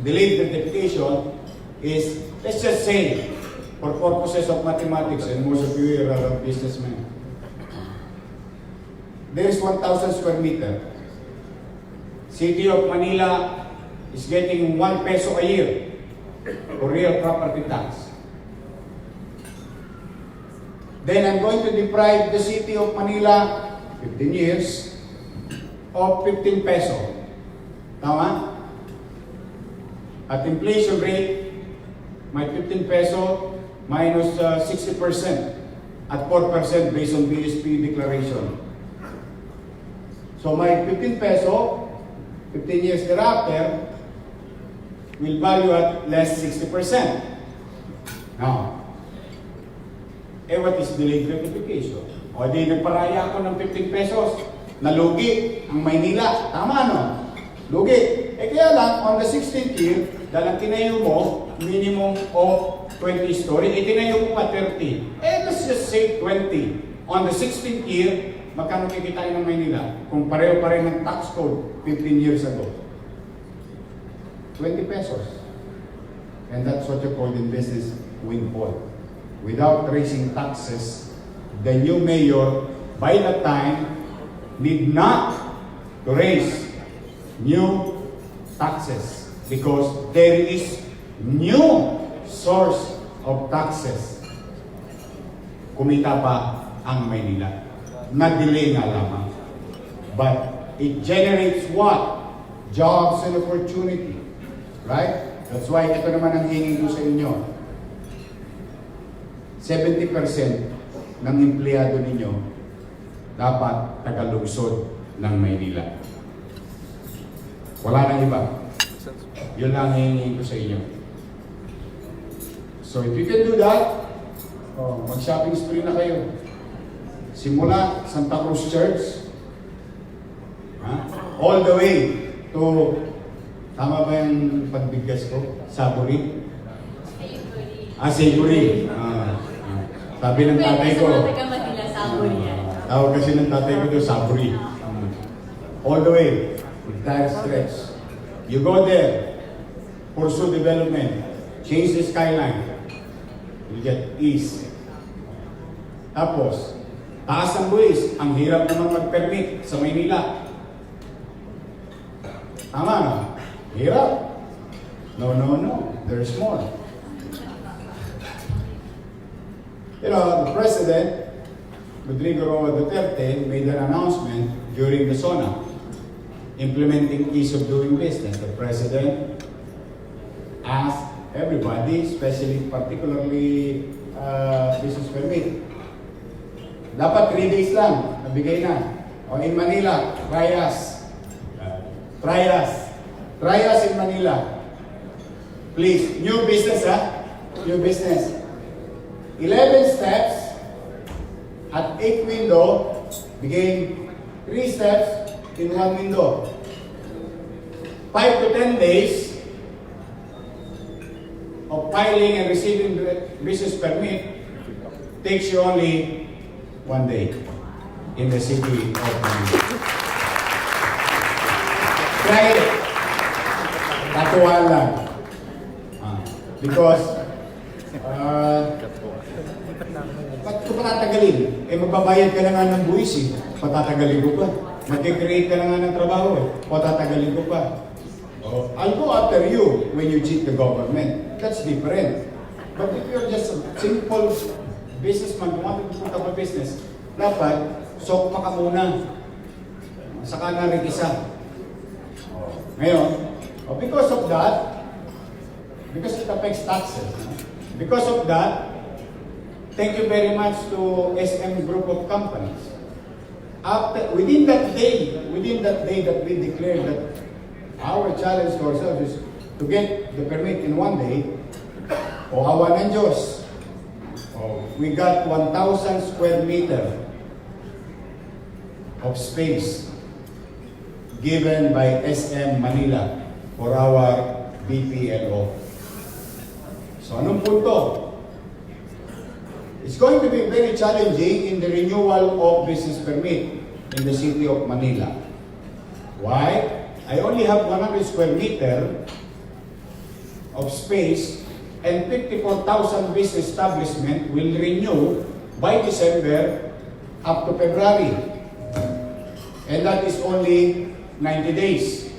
delayed gratification is, let's just say, for purposes of mathematics, and most of you are businessmen, there is 1,000 square meter. City of Manila is getting 1 peso a year for real property tax. Then I'm going to deprive the City of Manila 15 years of 15 peso. Tama? At inflation rate, may 15 peso minus 60% at 4% based on BSP declaration. So my 15 peso, 15 years thereafter, will value at less 60%. Now, what is delayed gratification? O di nagparaya ako ng 15 pesos, nalugi ang Maynila. Tama no? Lugi. Kaya lang, on the 16th year, dahil tinayo mo, minimum of 20 story, tinayo mo pa 30. Let's just say 20. On the 16th year, magkano kikitain ng Maynila? Kung pareho pa rin ng tax code 15 years ago. 20 pesos. And that's what you call in business windfall. Without raising taxes, the new mayor, by that time, need not to raise new taxes because there is new source of taxes. Kumita pa ang Maynila. Na-delay nga lamang. But it generates what? Jobs and opportunity. Right? That's why ito naman ang hingin ko sa inyo. 70% ng empleyado ninyo dapat tagalungsod ng Maynila. Wala nang iba. Yun lang ang hingin ko sa inyo. So if you can do that, mag-shopping spree na kayo. Simula Santa Cruz Church, all the way to, tama ba yung pagbigkas ko? Saburi? Saburi. Sabi ng tatay ko, tawag kasi ng tatay ko doon, Saburi. All the way, entire stretch. You go there, pursue development, change the skyline, you get ease. Tapos, taas ng buwis, ang hirap naman mag-permit sa Maynila. Tama na? Hirap? No. There's more. You know, the President, Rodrigo Duterte, made an announcement during the SONA implementing ease of doing business. The President asked everybody, especially particularly business permit, dapat 3 days lang, nabigay na. O in Manila, try us in Manila. Please, new business new business. 11 steps at 8 window became 3 steps in 1 window. 5 to 10 days of filing and receiving business permit takes you only 1 day in the city of Manila. Try it. Tatuan lang. Because ba't ko patatagalin? Magbabayad ka na nga ng buwis eh. Patatagalin ko pa. Mag-create ka na nga ng trabaho eh. Patatagalin ko pa. I'll go after you when you cheat the government. That's different. But if you're just a simple businessman, wanting to put up a business, dapat, sokma ka muna. Saka na rikisa. Ngayon, because of that, because it affects taxes, because of that, thank you very much to SM Group of Companies. Within that day that we declared that our challenge to ourselves is to get the permit in 1 day, awa ng Diyos, we got 1,000 square meter of space given by SM Manila for our BPLO. So anong punto? It's going to be very challenging in the renewal of business permit in the city of Manila. Why? I only have 100 square meter of space and 54,000 business establishment will renew by December up to February. And that is only 90 days.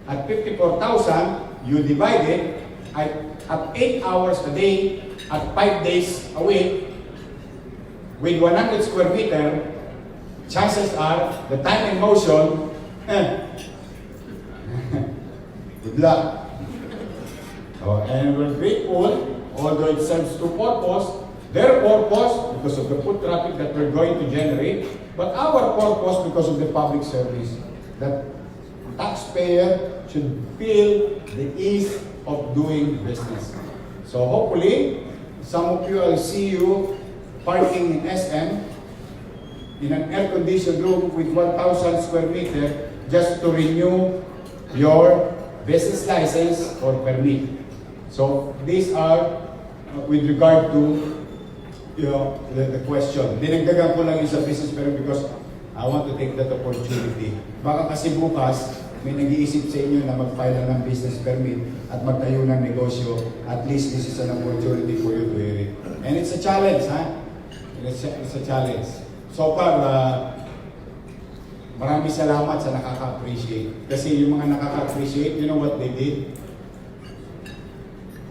At 54,000, you divide it at 8 hours a day, at 5 days a week, with 100 square meter, chances are the time in motion, good luck. And we're grateful, although it serves two purposes. Their purpose, because of the foot traffic that we're going to generate, but our purpose because of the public service. That taxpayer should feel the ease of doing business. So hopefully, some of you, I'll see you parking in SM in an air-conditioned room with 1,000 square meter just to renew your business license or permit. So these are with regard to the question. Dinagdagan ko lang yung sa business permit because I want to take that opportunity. Baka kasi bukas may nag-iisip sa inyo na mag-file ng business permit at magtayo ng negosyo. At least this is an opportunity for you to hear it. And it's a challenge, ha? It's a challenge. So far, maraming salamat sa nakaka-appreciate. Kasi yung mga nakaka-appreciate, you know what they did?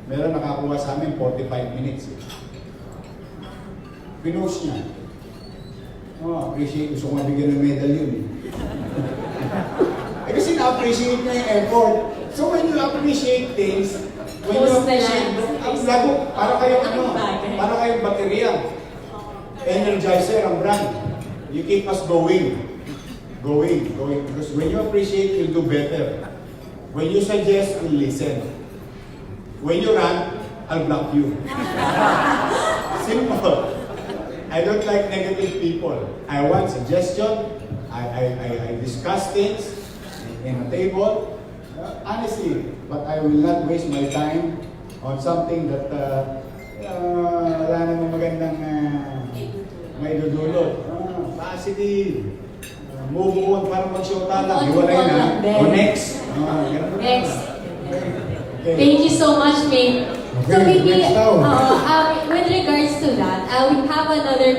Meron nakakuha sa amin 45 minutes. Pinost niya. Appreciate. Gusto ko mabigyan ng medal yun. Kasi na-appreciate niya yung effort. So when you appreciate things, Post na lang. Ang lago, para kayong ano, Bagay. para kayong baterya. Energizer ang brand. You keep us going. Going. Because when you appreciate, you'll do better. When you suggest, we'll listen. When you run, I'll block you. Simple. I don't like negative people. I want suggestion. I discuss things in a table. Honestly, but I will not waste my time on something that wala namang magandang may dudulot. Positive. Move on para mag-shota lang. Iwalay na. O next. Next. Okay. Thank you so much, May. So Okay, maybe, next down. with regards to that, we have another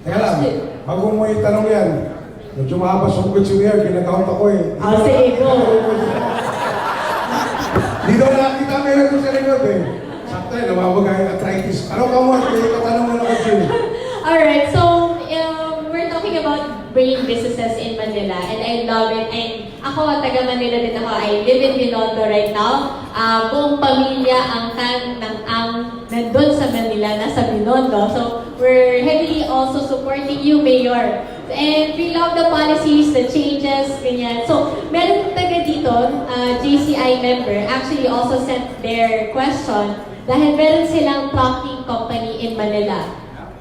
Teka lang, question. bago mo itanong yan, medyo mahaba sungkot si Mayor, kinakount ako eh. Sige, go. Di daw nakita Mayor ko sa likod eh. Sakto eh, namamagay yung arthritis. Ano ka mo? Kaya katanong mo na ka, Jim. Alright, so we're talking about bringing businesses in Manila, and I love it. And ako, taga Manila din ako. I live in Binondo right now. Buong pamilya nandun sa Manila, nasa Binondo. So we're heavily also supporting you, Mayor. And we love the policies, the changes, ganyan. So meron taga dito, JCI member, actually also sent their question dahil meron silang trucking company in Manila.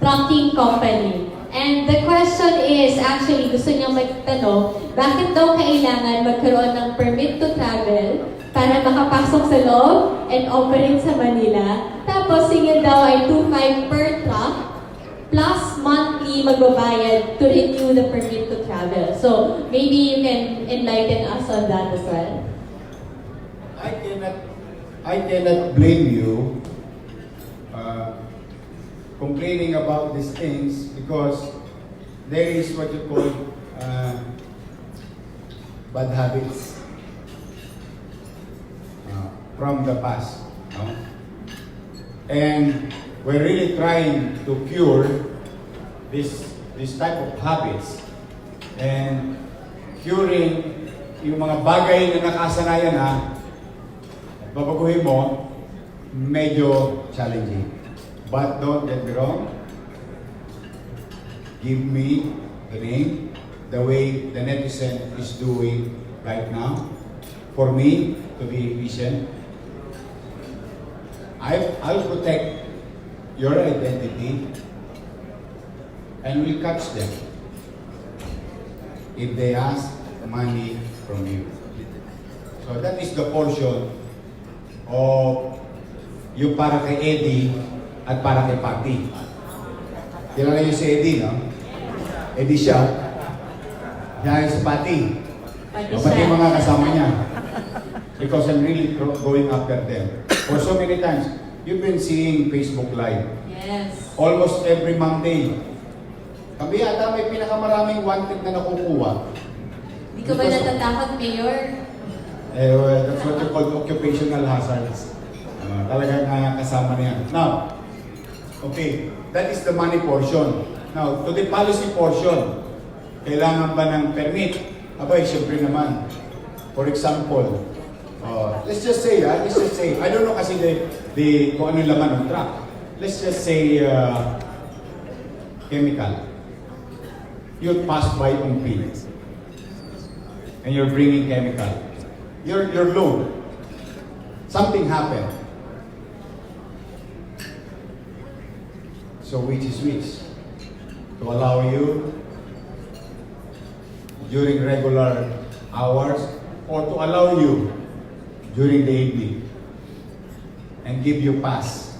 Trucking company. And the question is, actually, gusto niyang magtanong, bakit daw kailangan magkaroon ng permit to travel para makapasok sa loob and operate sa Manila? Tapos, singil daw ay 2.5 per truck plus monthly magbabayad to renew the permit to travel. So, maybe you can enlighten us on that as well. I cannot blame you complaining about these things because there is what you call bad habits from the past. No? And we're really trying to cure this type of habits and curing yung mga bagay na nakasanayan na babaguhin mo, medyo challenging. But don't get me wrong, give me the name the way the netizen is doing right now. For me to be efficient, I'll protect your identity and will catch them if they ask money from you. So that is the portion of yung para kay Eddie at para kay Patty. Kilala niyo si Eddie, no? Eddie siya. Dahil si Patty. Pati mga kasama niya. Because I'm really going after them. For so many times, you've been seeing Facebook Live. Yes. Almost every Monday. Kami yata may pinakamaraming wanted na nakukuha. Di ka ba natatakot, Mayor? Well, that's what you call occupational hazards. Talagang kasama niya. Now, okay, that is the money portion. Now, to the policy portion, kailangan ba ng permit? Abay, syempre naman. For example, let's just say, I don't know kasi kung ano yung laman ng truck. Let's just say, chemical. You pass by on pills. And you're bringing chemical. Your load. Something happened. So which is which? To allow you during regular hours or to allow you during the evening and give you pass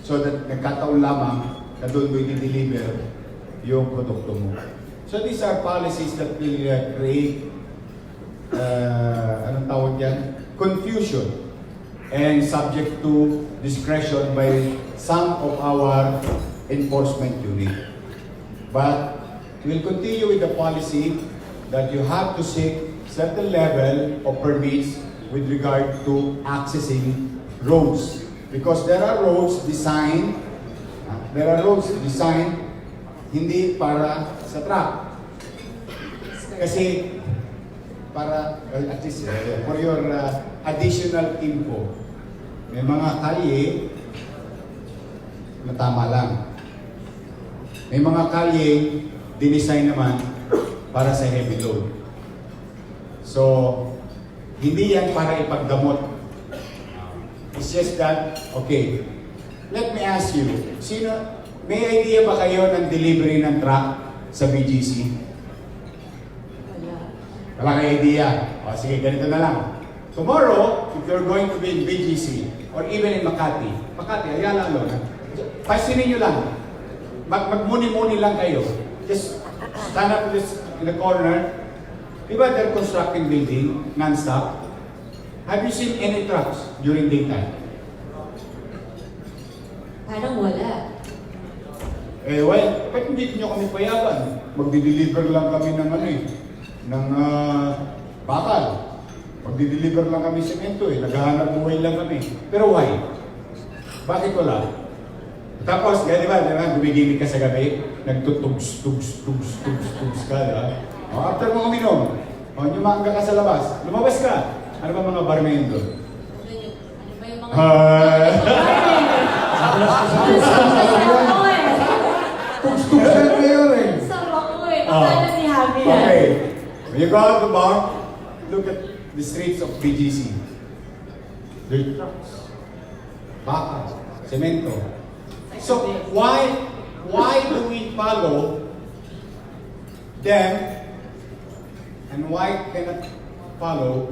so that nagkataon lamang na doon mo i-deliver yung produkto mo. So these are policies that will create anong tawag yan? Confusion and subject to discretion by some of our enforcement unit. But we'll continue with the policy that you have to seek certain level of permits with regard to accessing roads. Because there are roads designed hindi para sa truck. Kasi para, at least for your additional info, may mga kalye na tama lang. May mga kalye dinesign naman para sa heavy load. So, hindi yan para ipagdamot. It's just that, okay, let me ask you, may idea ba kayo ng delivery ng truck sa BGC? Wala kayo idea. O sige, ganito na lang. Tomorrow, if you're going to be in BGC, or even in Makati, Ayala Lona, pansinin nyo lang. Magmuni-muni lang kayo. Just stand up in the corner. Diba they're constructing building non-stop? Have you seen any trucks during daytime? Parang wala. Well, ba't hindi nyo kami payagan? Magdi-deliver lang kami ng bakal. Magdi-deliver lang kami semento naghahanap buhay lang kami. Pero why? Bakit wala? Tapos, di ba, gumigimik ka sa gabi, nagtutugs ka, diba? After mo uminom, nyumangga ka sa labas, lumabas ka. Ano ba mga barmen doon? Ano ba yung mga... Tugs-tugsan kayo rin. Sama ko Paano ni Javi yan? Okay. When you go out the bar, look at the streets of BGC. Dirt trucks, bakal, semento. So why do we follow them and why cannot follow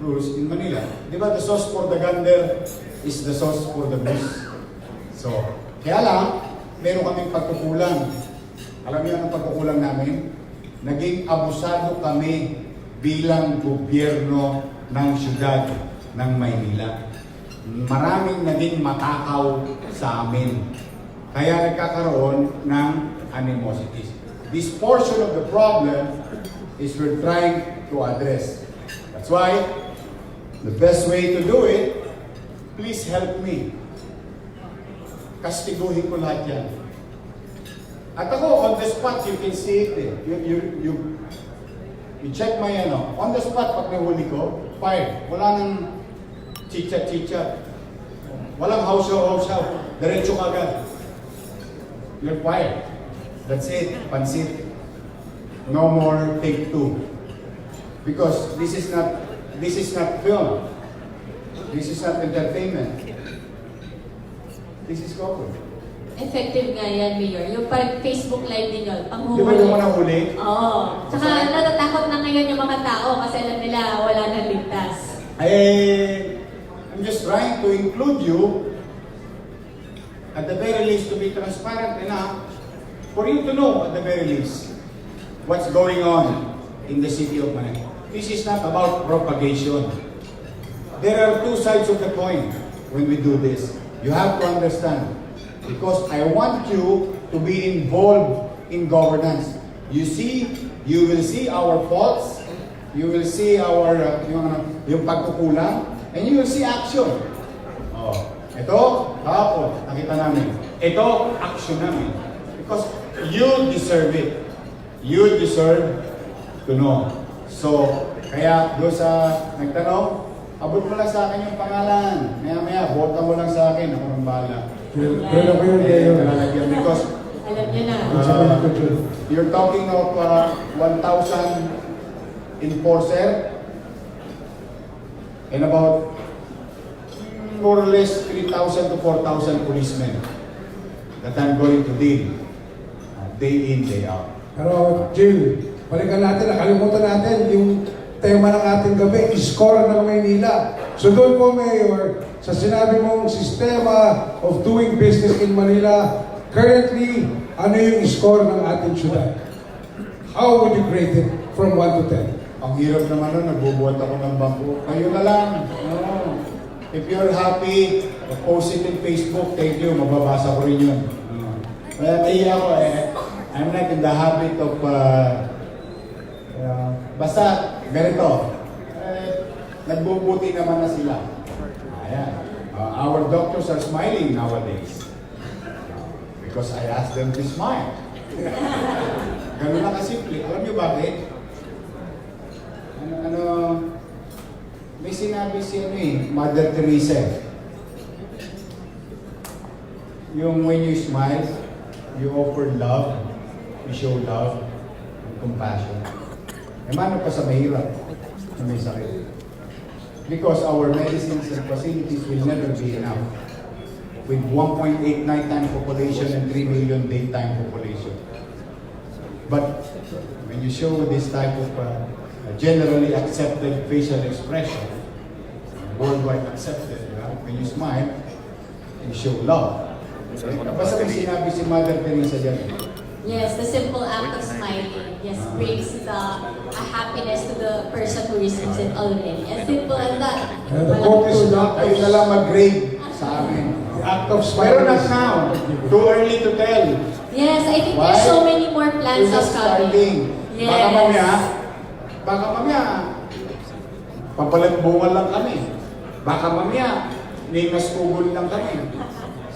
rules in Manila? Di ba the sauce for the gander is the sauce for the goose? So, kaya lang, meron kaming pagkukulang. Alam niyo ang pagkukulang namin? Naging abusado kami bilang gobyerno ng syudad ng Maynila. Maraming naging matakaw sa amin. Kaya nagkakaroon ng animosities. This portion of the problem is we're trying to address. That's why the best way to do it, please help me. Kastiguhin ko lahat yan. At ako, on the spot, you can see it. You check my on the spot, pag nahuli ko, fire. Wala nang chichat-chichat. Walang hausaw-hausaw. Diretso kagad. You're fired. That's it. Pansit. No more take two. Because this is not film. This is not entertainment. This is corporate. Effective nga yan, Mayor. Yung parang Facebook Live din yun, Di ba yung mga huli? Oo. Tsaka natatakot na ngayon yung mga tao kasi alam nila wala nang ligtas. I'm just trying to include you, at the very least, to be transparent enough for you to know, at the very least, what's going on in the city of Manila. This is not about propagation. There are two sides of the coin when we do this. You have to understand. Because I want you to be involved in governance. You will see our faults, you will see our yung pagkukulang, and you will see action. Ito, kahapon, nakita namin. Ito, action namin. Because you deserve it. You deserve to know. So, kaya doon sa nagtanong, abot mo lang sa akin yung pangalan. Maya-maya, bota mo lang sa akin. Ako nang bahala. Pero ko yun kayo. Because Alam niyo na. you're talking of 1,000 enforcer and about more or less 3,000 to 4,000 policemen that I'm going to deal day in, day out. Pero, Jill, balikan natin, nakalimutan natin yung tema ng ating gabi, ISKO ng Maynila. So doon po, Mayor, sa sinabi mong sistema of doing business in Manila, currently, ano yung score ng ating syudad? How would you grade it from 1 to 10? Ang hirap naman nun, nagbubuhat ako ng bangko. Kayo na lang. If you're happy, post it in Facebook, thank you, mababasa ko rin yun. Kaya nahiya ko I'm not in the habit of, basta, ganito, nagbubuti naman na sila. Ayan. Our doctors are smiling nowadays. Because I asked them to smile. Ganun na kasimple. Alam niyo bakit? May sinabi si Mother Teresa. yung when you smile, you offer love, you show love and compassion. E mano pa sa mahirap, na may sakit. Because our medicines and facilities will never be enough. With 1.8 nighttime population and 3 million daytime population. But when you show this type of generally accepted facial expression, worldwide accepted, when you smile, you show love. Basta may sinabi si Mother Teresa dyan. Yes, the simple act of smiling, yes, brings a happiness to the person who receives it already. As simple as that. And the quote is not, Kayo na lang mag-grade sa amin. the act of Pero smiling. not now. Too early to tell. Yes, I think Why? there's so many more plans We're of just coming. starting. Yes. Baka mamaya, papalagbungan lang kami. Baka mamaya, nimas ugol lang kami.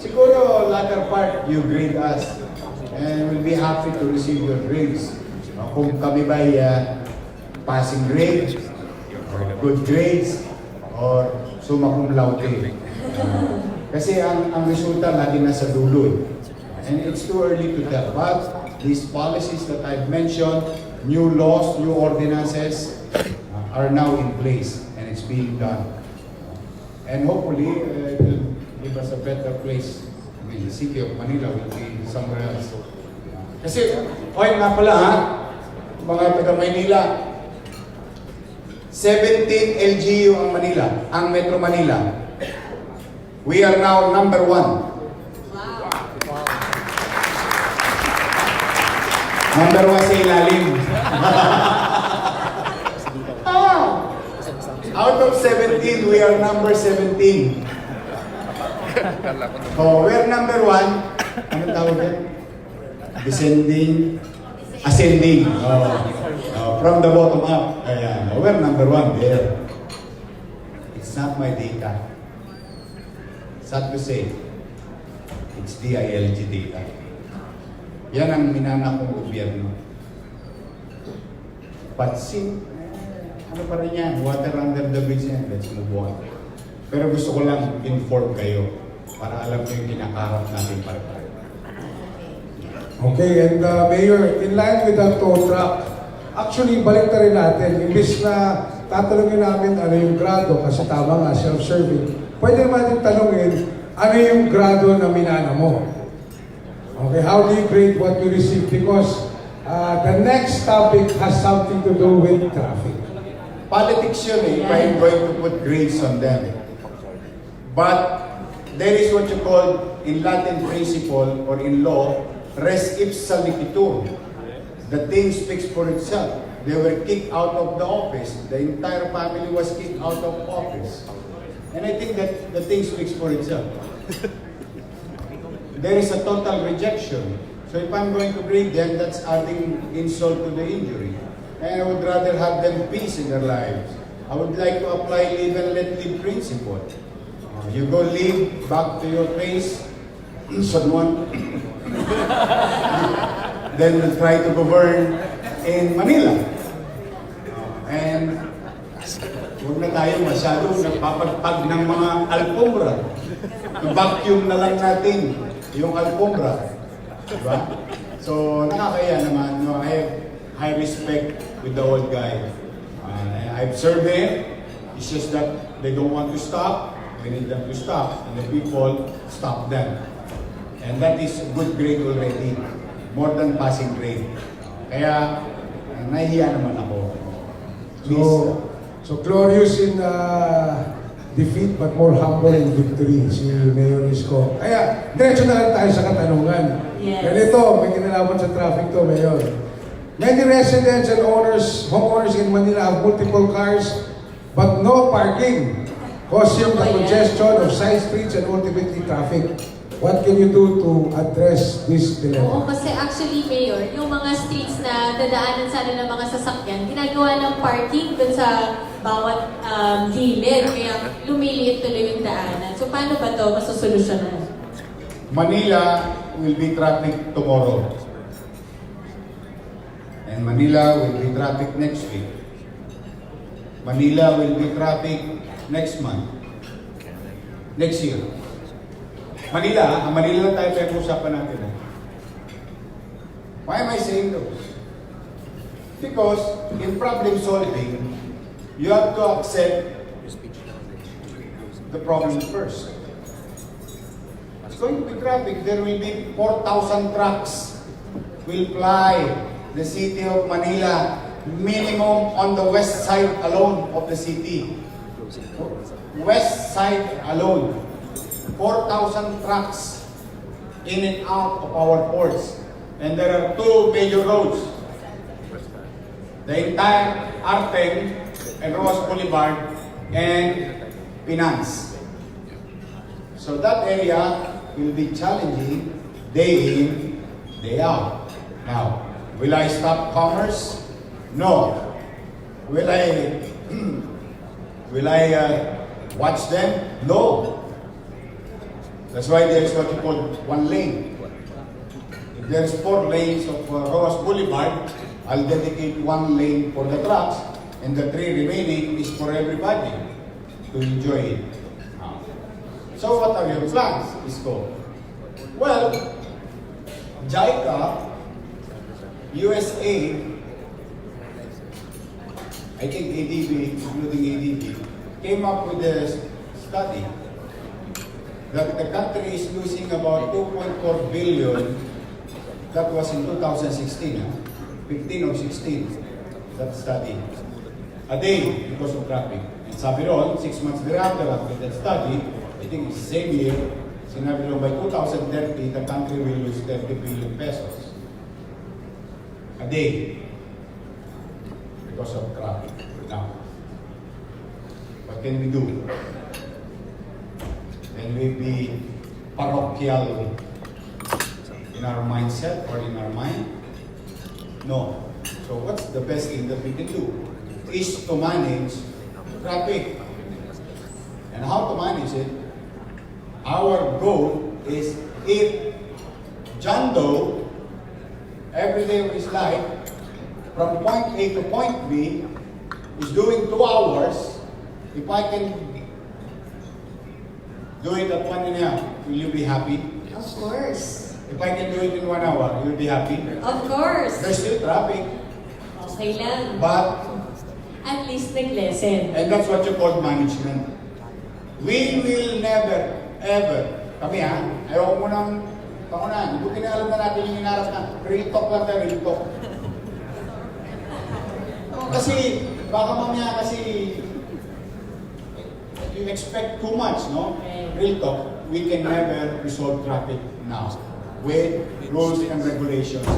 Siguro, latter part, you grade us. And we'll be happy to receive your grades. Kung kami ba'y passing grades, or good grades, or summa cum laude. Kasi ang resulta lagi nasa dulo. And it's too early to tell. But these policies that I've mentioned, new laws, new ordinances, are now in place and it's being done. And hopefully, it will give us a better place. I mean, the city of Manila will be somewhere else. Kasi, oy nga pala ha, mga taga Maynila, 17 LGU ang Manila, ang Metro Manila. We are now number 1. Number 1 sa ilalim. Out of 17, we are number 17. Oh, we're number 1. Ano tawag yan? Descending, ascending. From the bottom up. Ayan. We're number 1 there. It's not my data. Sad to say, it's DILG data. Yan ang minanak ng gobyerno. But ano pa rin yan? Water under the bridge yan. Let's move on. Pero gusto ko lang inform kayo para alam nyo yung kinakaharap natin para. Okay, and Mayor, in line with that tow truck, actually, balik na rin natin. Imbis na tatanungin namin ano yung grado, kasi tama nga, self-serving, pwede naman natin tanungin, ano yung grado na minana mo? Okay, how do you grade what you receive? Because the next topic has something to do with traffic. Politics yun eh, if I'm going to put grades on them. But there is what you call, in Latin principle or in law, res ipsa liquitur. The thing speaks for itself. They were kicked out of the office. The entire family was kicked out of office. And I think that the thing speaks for itself. There is a total rejection. So if I'm going to grade them, that's adding insult to the injury. And I would rather have them peace in their lives. I would like to apply live and let live principle. You go live back to your place, someone, then we'll try to govern in Manila. And huwag na tayo masyadong nagpapagpag ng mga alpombra. I-vacuum na lang natin yung alpombra. Diba? So, nakakaya naman. No, I have high respect with the old guy. I've served him. It's just that they don't want to stop. We need them to stop. And the people stop them. And that is a good grade already. More than passing grade. Kaya, nahihiya naman ako. So glorious in defeat but more humble in victory si Mayor ISKO. Kaya, diretso na lang tayo sa katanungan. Yes. Ganito, may kinalaman sa traffic to, Mayor. Many residents and homeowners in Manila have multiple cars but no parking, causing the congestion of side streets and ultimately traffic. What can you do to address this Oo, dilemma? kasi actually, Mayor, yung mga streets na dadaanan sana ng mga sasakyan, ginagawa ng parking dun sa bawat gilid, kaya lumiliit tuloy yung daanan. So, paano ba ito masusolusyonan? Manila will be traffic tomorrow. And Manila will be traffic next week. Manila will be traffic next month. Next year. Manila, ang Manila lang tayo pinag-usapan natin. Why am I saying those? Because in problem solving, you have to accept the problem first. It's going to be traffic. There will be 4,000 trucks will fly the city of Manila, minimum on the west side alone of the city. West side alone. 4,000 trucks in and out of our ports. And there are two major roads. The entire Ating and Roas Boulevard and Finance. So that area will be challenging day in, day out. Now, will I stop commerce? No. Will I watch them? No. That's why there is what you call one lane. If there's 4 lanes of Roas Boulevard, I'll dedicate 1 lane for the trucks, and the 3 remaining is for everybody to enjoy it. So what are your plans, ISKO? Well, JICA, USA, I think ADB, including ADB, came up with a study that the country is losing about 2.4 billion. That was in 2016, 15 or 16, that study. A day because of traffic. And sabi ron, 6 months thereafter after that study, I think it's the same year, sinabi ron by 2030, the country will lose 30 billion pesos. A day because of traffic. Now, what can we do? Can we be parochial in our mindset or in our mind? No. So what's the best thing that we can do? Is to manage traffic. And how to manage it? Our goal is if John Doe, every day of his life, from point A to point B, is doing 2 hours, if I can do it at 1.5, will you be happy? Of course. If I can do it in 1 hour, you'll be happy? Of course. There's still traffic, Okay lang. but, At least nag-lesson. and that's what you call management. We will never, ever, kami ayaw mo nang pangunahan. Hindi alam na natin yung inarap na, real talk lang tayo, real talk. Kasi, baka mamaya kasi, you expect too much, no? Real talk, we can never resolve traffic now with rules and regulations.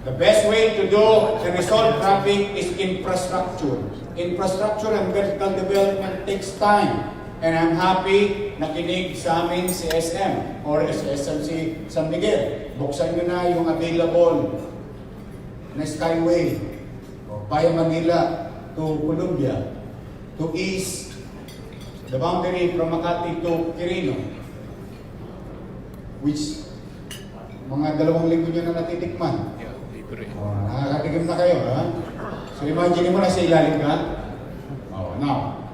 The best way to do and resolve traffic is infrastructure. Infrastructure and vertical development takes time. And I'm happy nakinig sa amin si SM or SMC San Miguel. Buksan nyo na yung available na skyway via Manila to Columbia to east the boundary from Makati to Quirino, which mga 2 linggo nyo na natitikman. Nakakatikim na kayo, ha? So imagine mo na sa ilalim ka. Now,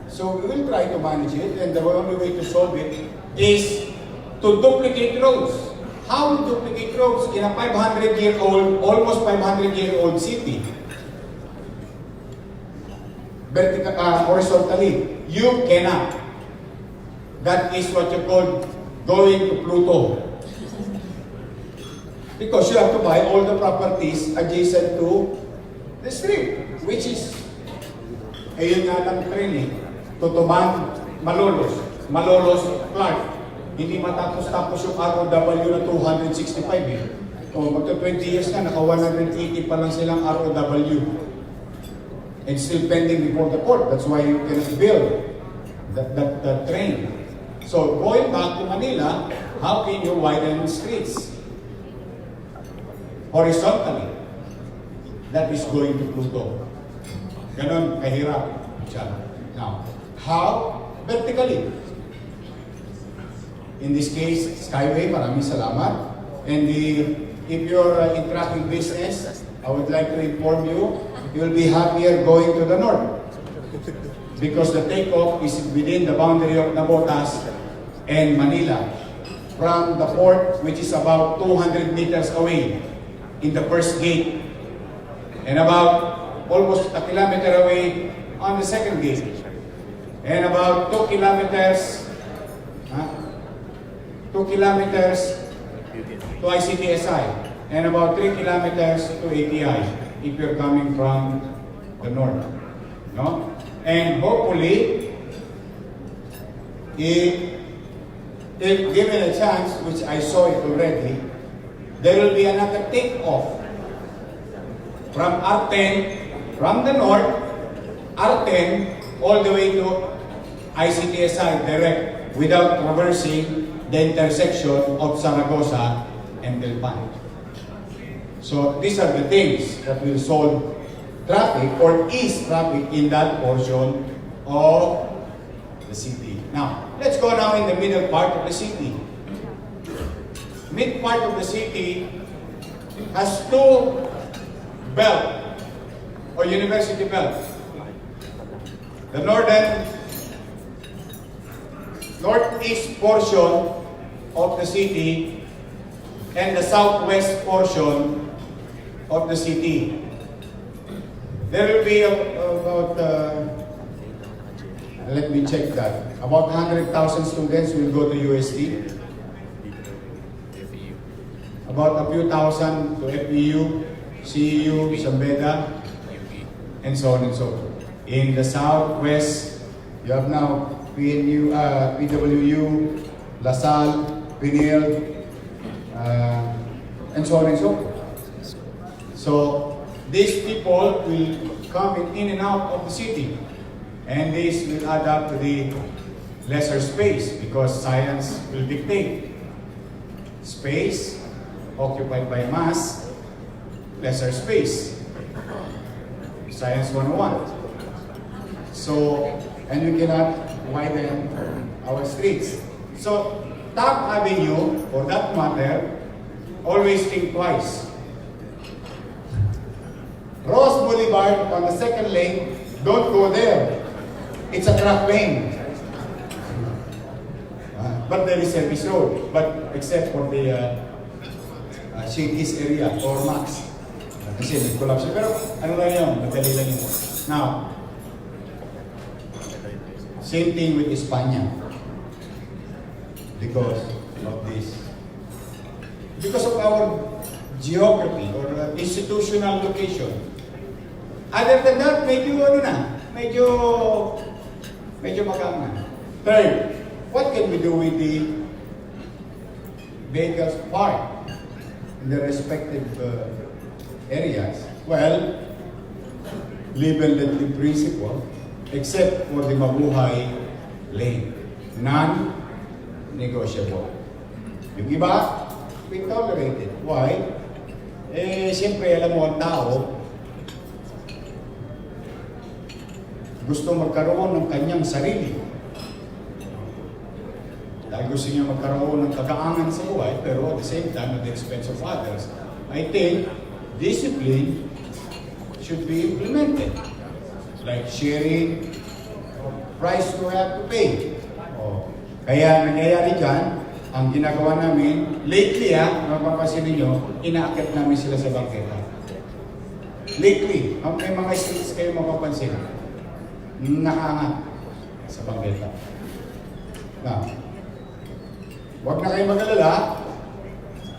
so we will try to manage it, and the only way to solve it is to duplicate roads. How to duplicate roads in a 500-year-old, almost 500-year-old city? Horizontally, you cannot. That is what you call going to Pluto. Because you have to buy all the properties adjacent to the street, which is, ayun nga lang train Tutuban, Malolos, Clark. Hindi matapos-tapos yung ROW na 265 magta 20 years na, naka 180 pa lang silang ROW. And still pending before the court. That's why you cannot build that train. So going back to Manila, how can you widen streets? Horizontally. That is going to Pluto. Ganon kahirap siya. Now, how? Vertically. In this case, Skyway, maraming salamat. And if you're in traffic business, I would like to inform you, you'll be happier going to the north. Because the takeoff is within the boundary of Nabotas and Manila. from the port, which is about 200 meters away in the first gate, and about almost a kilometer away on the second gate, and about 2 kilometers, 2 kilometers to ICTSI, and about 3 kilometers to ATI if you're coming from the north. No? And hopefully, if given a chance, which I saw it already, there will be another takeoff from R10, from the north, R10, all the way to ICTSI direct without traversing the intersection of Zaragoza and Belmonte. So these are the things that will solve traffic or ease traffic in that portion of the city. Now, let's go now in the middle part of the city. Mid part of the city has 2 belt or university belts. The northeast portion of the city and the southwest portion of the city. There will be about, let me check that, about 100,000 students will go to UST, about a few thousand to FEU, CEU, Sambeda, and so on and so forth. In the southwest, you have now PNU, PWU, LaSalle, Pinil, and so on and so forth. So these people will come in and out of the city, and this will add up to the lesser space because science will dictate space occupied by mass, lesser space. Science 101. So, and we cannot widen our streets. So, Top Avenue, for that matter, always think twice. Ross Boulevard on the second lane, don't go there. It's a crack lane. But there is service road, but except for the Shakey's area or Max. Kasi nag-collapse. Pero ano lang yun, madali lang yun. Now, same thing with Espanya. Because of this. Because of our geography or institutional location. Other than that, medyo magang na. Third, what can we do with the vehicles parked in the respective areas? Well, live and let live principle, except for the mabuhay lane. Non-negotiable. Yung iba, we tolerate it. Why? Siyempre, alam mo, ang tao, gusto magkaroon ng kanyang sarili. Dahil gusto niya magkaroon ng kagaangan sa buhay, pero at the same time, at the expense of others. I think discipline should be implemented. Like sharing price you have to pay. Kaya nangyayari dyan, ang ginagawa namin, lately mapapansin ninyo, inaakit namin sila sa bangketa. Lately, may mga streets kayo mapapansin, nakaangat sa bangketa. Now, wag na kayo mag-alala,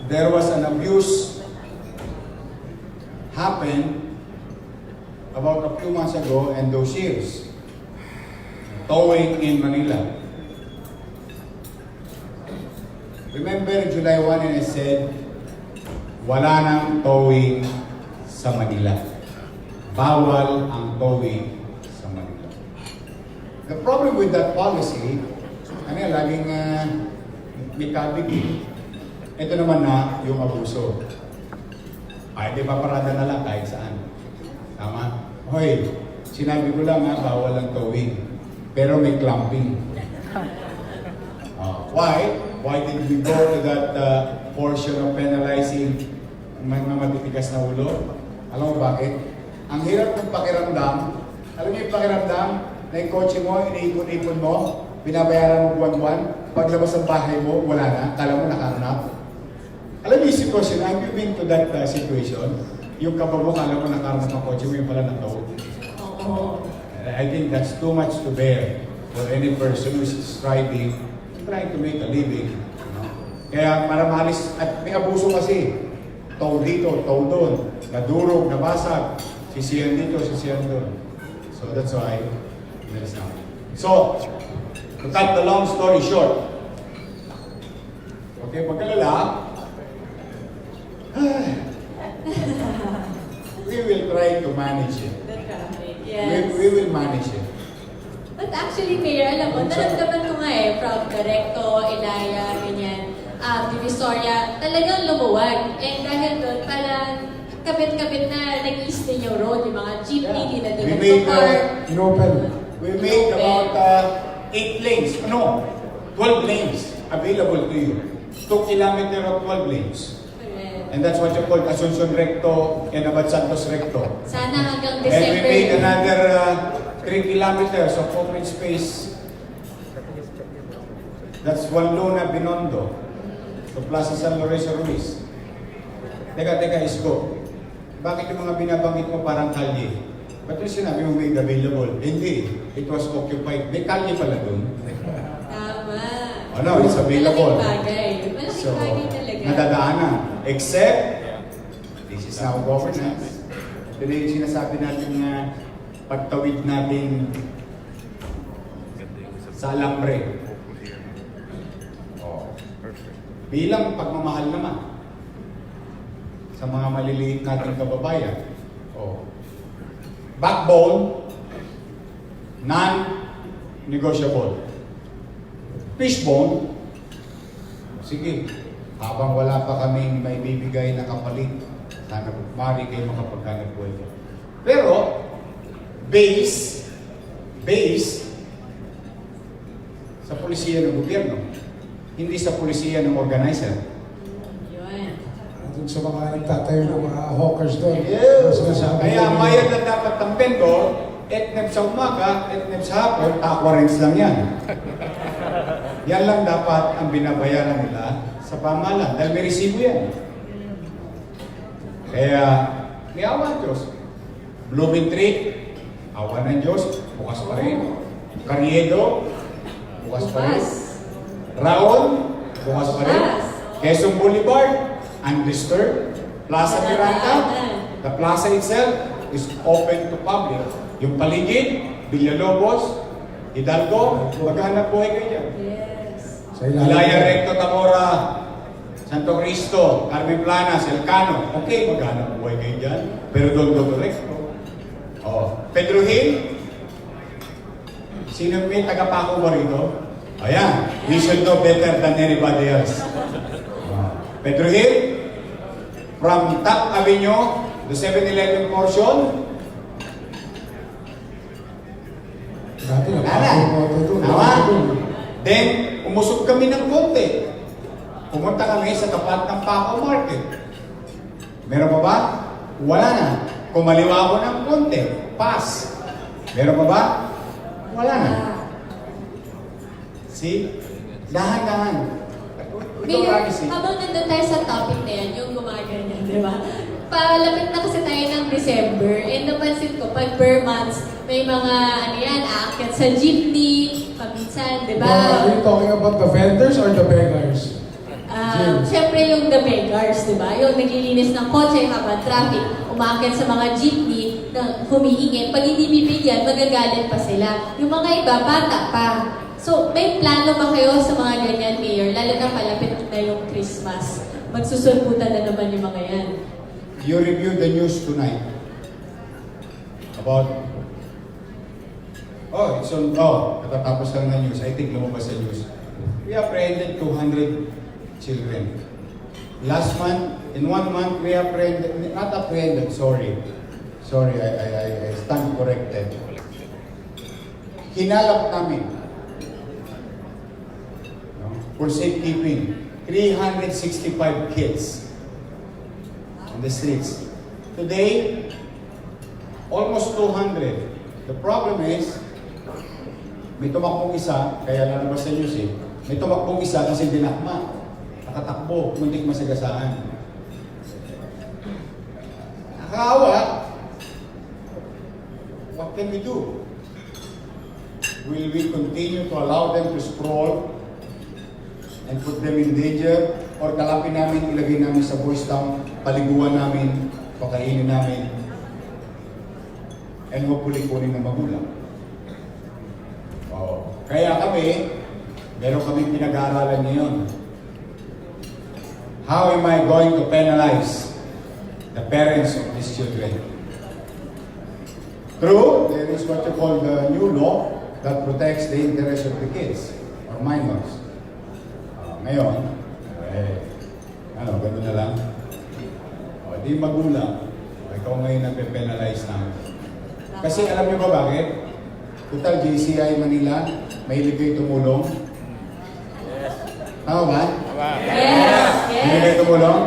there was an abuse happened about a few months ago and those years. Towing in Manila. Remember July 1 and I said, wala nang towing sa Manila. Bawal ang towing sa Manila. The problem with that policy, laging may kabig. Ito naman na yung abuso. Ay, di ba parada na lang kahit saan. Tama? Hoy, sinabi ko lang bawal ang towing. Pero may clamping. Why? Why did we go to that portion of penalizing mga matitigas na ulo? Alam mo bakit? Ang hirap ng pakiramdam. Alam niyo yung pakiramdam na yung kotse mo, iniipon-ipon mo, binabayaran mo buwan-buwan, paglabas ng bahay mo, wala na, kala mo nakahanap. Alam mo yung sitwasyon, have you been to that situation? Yung kapag mo, kala mo nakahanap ng kotse mo, yung pala natow. Oo. I think that's too much to bear for any person who is striving, trying to make a living. Kaya para maalis, at may abuso kasi. Tow dito, tow doon, nadurog, nabasag, sisiyan dito, sisiyan doon. So that's why, there's now. So, to cut the long story short, okay, pagkalala, we will try to manage it. The traffic, yes. We will manage it. But actually, Mayor, alam mo, naramdaman ko nga from Recto, Ilaya, ganyan, Divisoria, talagang lumuwag. And dahil doon, parang kabit-kabit na nag-ease din yung road, yung mga jeepney, di na din We made, nagpo-park. we made about 8 lanes, no, 12 lanes available to you. 2 kilometer of 12 lanes. Correct. And that's what you call Asuncion Recto and Abad Santos Recto. Sana hanggang And we December. made another 3 kilometers of open space. That's Juan Binondo to Plaza San Lorenzo Ruiz. Teka, ISKO. Bakit yung mga binabanggit mo parang kalye? Ba't yung sinabi mo made available? Hindi. It was occupied. May kalye pala dun. Tama. Oh no, it's available. Malaking bagay. Malaking So, bagay talaga. nadadaanan. Except, this is now governance. Ito na yung sinasabi natin na pagtawid natin sa alambre. Oh. Bilang pagmamahal naman sa mga maliliit nating kababayan. Oh. Backbone, non-negotiable. Fishbone, sige, habang wala pa kaming may bibigay na kapalit, sana mari kayo makapagkanap buhay ko. Pero, base sa pulisiya ng gobyerno, hindi sa pulisiya ng organizer. Yun. Doon sa mga nagtatayo ng mga hawkers doon. Yes. Sinasabi Kaya nila, mayad lang dapat ng vendor, etnep sa umaga, etnep sa hapon, aquarents lang yan. Yan lang dapat ang binabayaran nila sa pamahalaan dahil may resibo yan. Kaya, may awa ng Diyos. Blooming Tree, awa ng Diyos, bukas pa rin. Carriedo, bukas pa rin. Raon, bukas pa rin. Quezon Boulevard, undisturbed. Plaza Miranda, the plaza itself is open to public. Yung paligid, Villalobos, Hidalgo, maghanap buhay kayo dyan. Yes. Sa ilalim. Ilaya Recto, Zamora, Santo Cristo, Carmen Planas, Elcano. Okay, maghanap buhay kayo dyan. Pero doon Recto. Oh. Pedro Hill, sino may tagapako mo rito? Ayan, we should know better than anybody else. Pedro Hill, from Top Avenue, the 7-Eleven portion, Dati wala na. napaka-boto doon. Tama? Then, umusog kami ng konti. Pumunta kami sa tapat ng Paco Market. Meron pa ba? Wala na. Kumaliwa ako ng konti. Pass. Meron pa ba? Wala na. See? Dahan-dahan. Mayor, habang nandun tayo sa topic na yan, yung gumaganyan, di ba? Palapit na kasi tayo ng December, and napansin ko, pag per months, may mga, aakyat sa jeepney, paminsan, di ba? Are you talking about the vendors or the beggars? Siyempre yung the beggars, di ba? Yung naglilinis ng kotse habang traffic, umaakyat sa mga jeepney na humihingi. Pag hindi bibigyan, magagalit pa sila. Yung mga iba, bata pa. So, may plano ba kayo sa mga ganyan, Mayor? Lalo na palapit na yung Christmas. Magsusulputan na naman yung mga yan. You reviewed the news tonight about katatapos lang na news. I think lumabas sa news. We apprehended 200 children. Last month, in 1 month, we apprehended, not apprehended, sorry, I stand corrected. Hinalap namin, for safekeeping, 365 kids on the streets. Today, almost 200. The problem is, may tumakbong isa, kaya lalabas sa news May tumakbong isa kasi dinakma. Nakatakbo, muntik masagasaan. Nakakaawa. What can we do? Will we continue to allow them to sprawl and put them in danger? Or kalapin namin, ilagay namin sa boys town, paliguan namin, pakainin namin, and hopefully kunin ng magulang. Kaya kami, meron kami pinag-aaralan ngayon. How am I going to penalize the parents of these children? True, there is what you call the new law that protects the interest of the kids or minors. Ngayon, gano'n na lang. Di magulang, ikaw ngayon nagpe-penalize na. Kasi alam niyo ba bakit? Total JCI Manila, mahilig kayo tumulong. Yes. Tama ba? Yes! Mahilig kayo tumulong?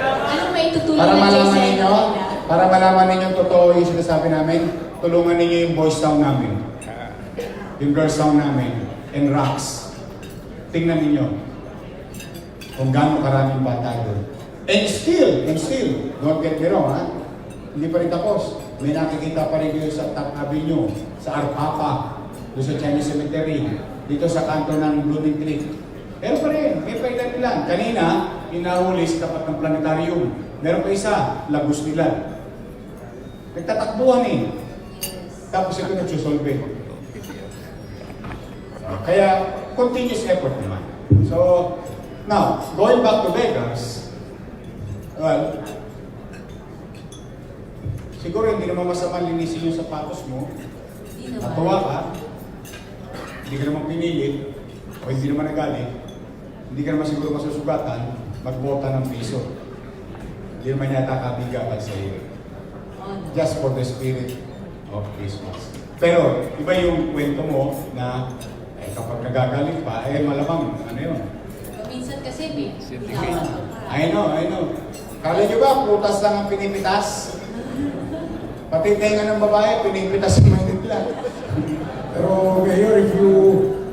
Anong may tutulong Para ng malaman JCI ninyo, Manila? para malaman ninyo totoo yung sinasabi namin, tulungan ninyo yung boys town namin. Yung girls town namin. And rocks. Tingnan ninyo kung gaano karaming bata doon. And still, don't get me wrong, ha? Hindi pa rin tapos. May nakikita pa rin kayo sa Top Avenue, sa Arpapa, doon sa Chinese Cemetery, dito sa kanto ng Blooming Creek. Pero pa rin, may pailan-ilan. Kanina, inahuli sa tapat ng planetarium. Meron pa isa, Lagos nila. Nagtatakbuhan eh. Tapos ito nagsusolve. Kaya, continuous effort naman. So, now, going back to Vegas, well, siguro hindi naman masama linisin yung sapatos mo. Natuwa ka, hindi ka naman pinilit, o hindi naman nagalit, hindi ka naman siguro masusugatan, magbota ng piso. Hindi naman yata kabigatan sa iyo. Just for the spirit of Christmas. Pero, iba yung kwento mo na kapag nagagalit pa, malamang, ano yun? Minsan kasi, I know. Kala nyo ba, prutas lang ang pinipitas? Pati tenga ng babae, pinipitas mo nila. Pero Mayor, if you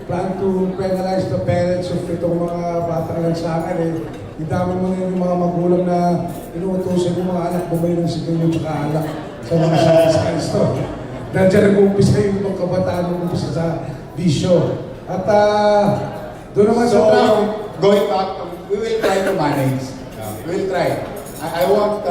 plan to penalize the parents of itong mga batang lansangan, idami mo na yung mga magulang na inuutosan yung mga anak, bumay ng sigarilyo at alak sa mga sa store. Dahil dyan nag-uumpisa yung mga kabataan, nag-uumpisa sa bisyo. At doon naman sa traffic. Going back, we will try to manage. We will try. I won't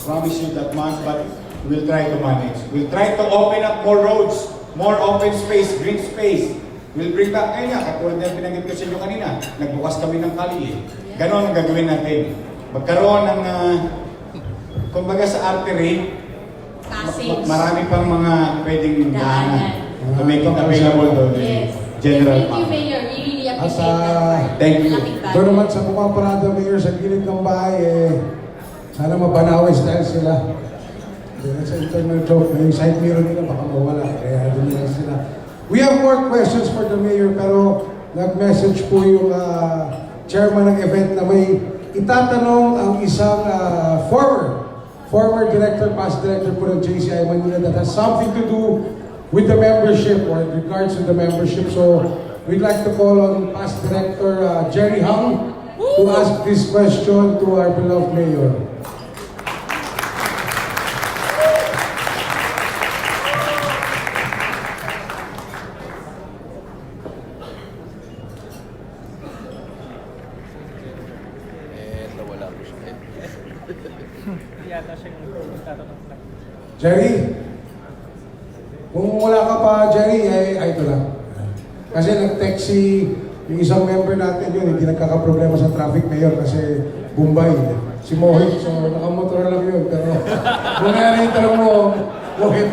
promise you that much, but we'll try to manage. We'll try to open up more roads, more open space, green space. We'll bring back, katulad na pinanggit ko sa inyo kanina, nagbukas kami ng kali. Ganon ang gagawin natin. Magkaroon ng, kumbaga sa artery, marami pang mga pwedeng daanan to make it available to the general public. Thank you, Mayor. We really appreciate that. Thank you. Doon naman sa mga parada, Mayor, sa gilid ng bahay, sana mabanawis dahil sila. Sa internal joke, yung side mirror nila baka mawala. Kaya doon lang sila. We have more questions for the Mayor, pero nag-message po yung chairman ng event na may itatanong ang isang former director, past director po ng JCI Manila that has something to do with the membership or in regards to the membership. So, we'd like to call on past director Jerry Hung to ask this question to our beloved Mayor. Nawala ko siya. Jerry, kung wala ka pa, Jerry, ito lang. Kasi nag-text yung isang member natin yun, hindi nagkakaproblema sa traffic, Mayor, kasi Bombay. Si Mohit, so nakamotor lang yun. Pero kung nga yung tanong mo, Mohit,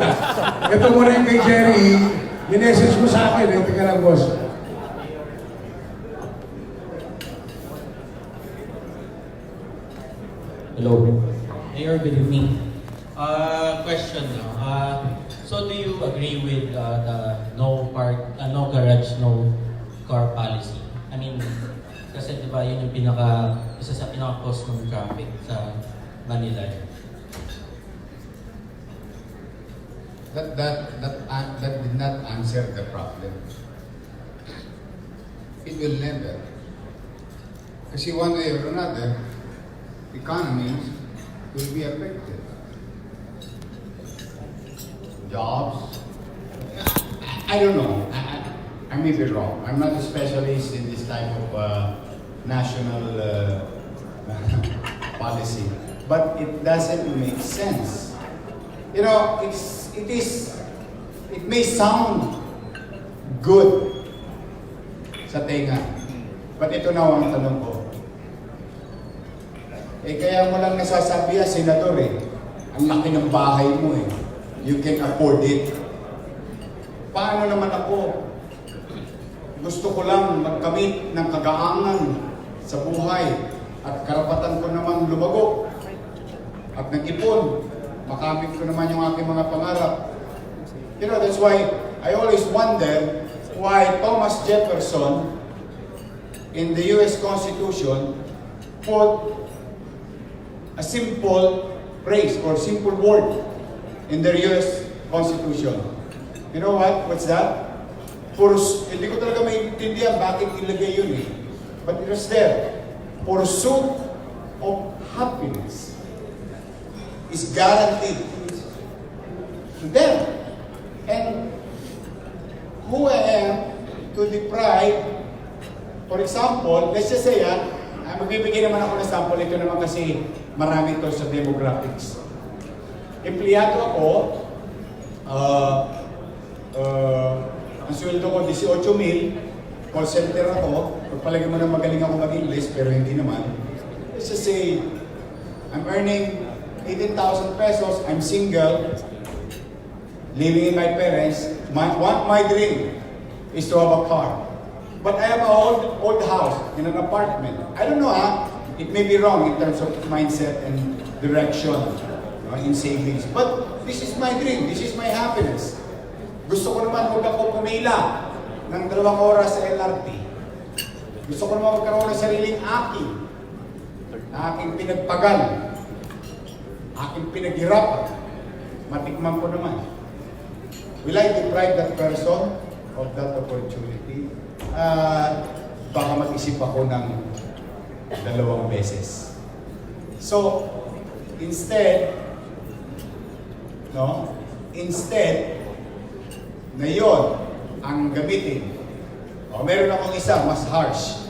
ito mo rin kay Jerry, minessage mo sa akin, tika lang, boss. Hello. Mayor, good evening. Question now. So do you agree with the no garage, no car policy? I mean, kasi di ba yun yung isa sa pinaka-cause ng traffic sa Manila. That did not answer the problem. it will never. Kasi one way or another, economies will be affected. Jobs. I don't know. I may be wrong. I'm not a specialist in this type of national policy, but it doesn't make sense. You know, it may sound good sa tenga, but ito na ang tanong ko. Kaya mo lang nasasabi senador ang laki ng bahay mo you can afford it. Paano naman ako? Gusto ko lang magkamit ng kagaangan sa buhay at karapatan ko naman lumago at nag-ipon. Makamit ko naman yung aking mga pangarap. You know, that's why I always wonder why Thomas Jefferson in the US Constitution put a simple phrase or simple word in the US Constitution. You know what? What's that? Hindi ko talaga maintindihan bakit ilagay yun But it was there. Pursuit of happiness is guaranteed to them. And who I am to deprive, for example, let's just say magbibigay naman ako ng sample, ito naman kasi marami to sa demographics. Empleyado ako, ang sweldo ko 18,000, call center ako, pagpalagay mo na magaling ako mag-English, pero hindi naman. Let's just say, I'm earning 18,000 pesos, I'm single, living in my parents, my dream is to have a car. But I have an old house in an apartment. I don't know it may be wrong in terms of mindset and direction in savings. But this is my dream, this is my happiness. Gusto ko naman huwag ako pumila ng 2 oras sa LRT. Gusto ko naman magkaroon ng sariling aking, na aking pinagpagal, aking pinaghirapan, matikman ko naman. Will I deprive that person of that opportunity? Baka mag-isip ako ng 2 beses. So, instead, na yun ang gamitin. Meron akong isa, mas harsh.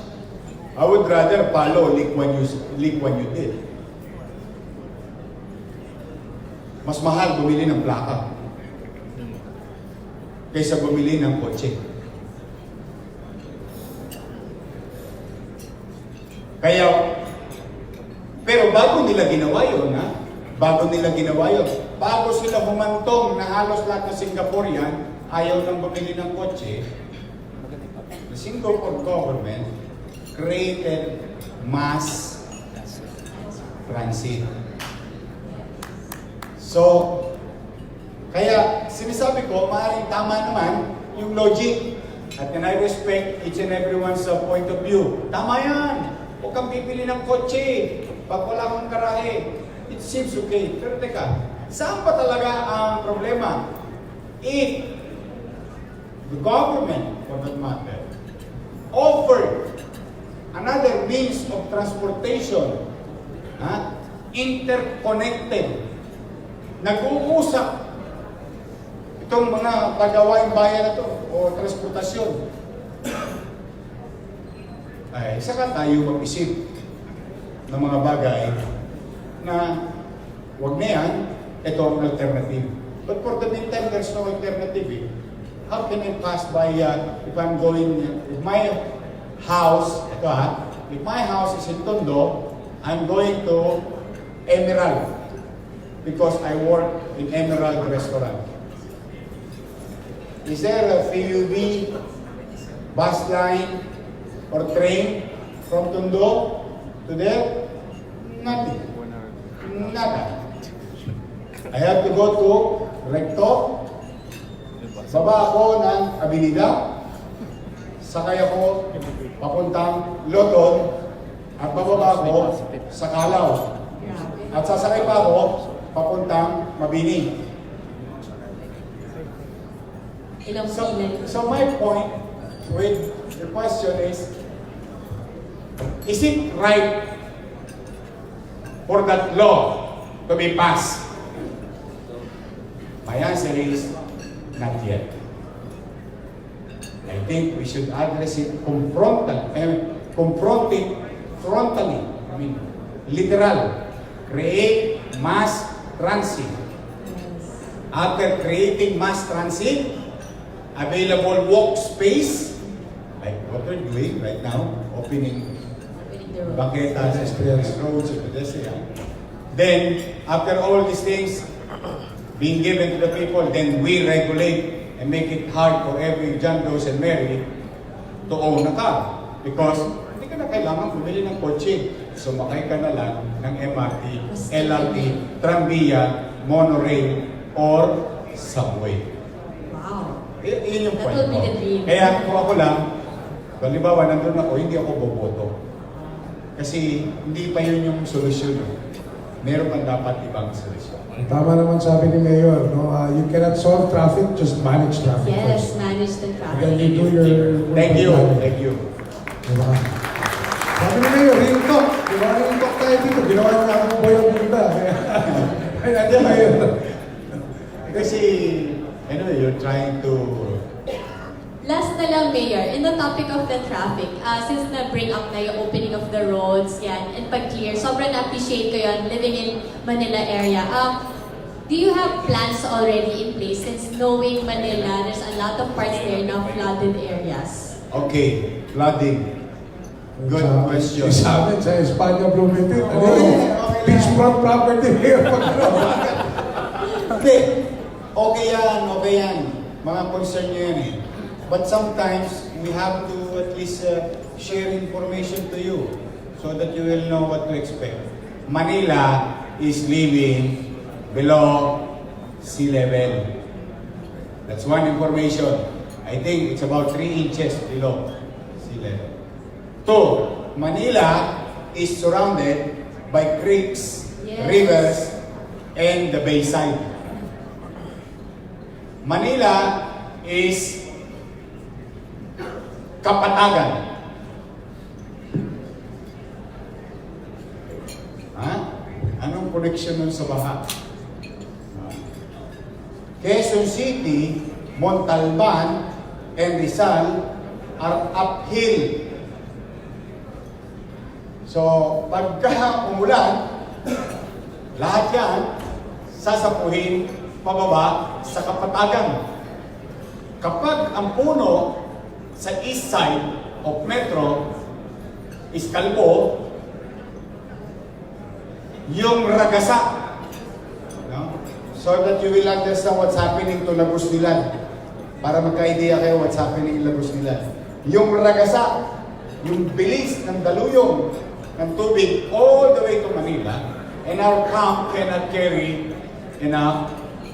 I would rather follow Lee Kuan Yew did. Mas mahal bumili ng plaka kaysa bumili ng kotse. Pero bago nila ginawa yun, bago sila humantong na halos lahat ng Singaporean ayaw nang bumili ng kotse, the Singapore government created mass transit. So, kaya sinasabi ko, maaaring tama naman yung logic. At I respect each and everyone's point of view. Tama yan! Huwag kang bibili ng kotse pag wala kang garahe. It seems okay. Pero teka, saan pa talaga ang problema? If the government, for that matter, offered another means of transportation, interconnected, nag-uusap itong mga pagawaing bayan na to o transportasyon, ay saka tayo mag-isip ng mga bagay na wag na yan, ito ang alternative. But for the meantime, there's no alternative. How can I pass by if I'm going, if my house, if my house is in Tondo, I'm going to Emerald because I work in Emerald Restaurant. Is there a PUV, bus line, or train from Tondo to there? Nothing. Nada. I have to go to Recto, baba ako ng Abilida, sakay ako papuntang Loton, at bababa ako sa Calao. At sasakay pa ako papuntang Mabini. Ilang So my point with the question is it right for that law to be passed? My answer is not yet. I think we should address it confront it frontally. I mean, literal. Create mass transit. After creating mass transit, available walk space, like what we're doing right now, opening banquetas, roads, and pedestrian. Then, after all these things being given to the people, then we regulate and make it hard for every John, Doe, and Mary to own a car. Because hindi ka na kailangan bumili ng kotse. Sumakay ka na lang ng MRT, LRT, tramvia, monorail, or subway. Wow. Yun yung That point will be ko. the dream. Kaya kung ako lang, halimbawa nandun ako, hindi ako boboto. Kasi hindi pa yun yung solusyon. Meron pang dapat ibang solusyon. Tama naman sabi ni Mayor, no? You cannot solve traffic, just manage traffic Yes, first. manage the Then you traffic. do your... Thank you. Thank you. Diba? Sabi ni Mayor, real talk. Diba? Real talk tayo dito. Ginawa niya akong boy ang bunda. Ay, nandiyan Mayor. Kasi, anyway, you're trying to... Last na lang, Mayor, in the topic of the traffic, since na-bring up na yung opening of the roads, yan, and pag-clear, sobrang na-appreciate ko yun, living in Manila area. Do you have plans already in place since knowing Manila, there's a lot of parts there na flooded areas? Okay, flooding. Good question. Sa amin, sa Espanya, Bloomington. Ano Okay, yun? okay lang. Beachfront property here. Hindi. Okay yan. Mga concern nyo yan eh. But sometimes, we have to at least share information to you so that you will know what to expect. Manila is living below sea level. That's one information. I think it's about 3 inches below sea level. 2, Manila is surrounded by creeks, Yes. rivers, and the bayside. Manila is kapatagan. Ha? Anong connection nun sa baha? Quezon City, Montalban, and Rizal are uphill. So, pagka umulan, lahat yan sasapuhin pababa sa kapatagan. Kapag ang puno sa east side of Metro is kalbo, yung ragasa, no? So that you will understand what's happening to Lagos Nilad. Para magka-idea kayo what's happening in Lagos Nilad. Yung ragasa, yung bilis ng daluyong ng tubig all the way to Manila, and our camp cannot carry enough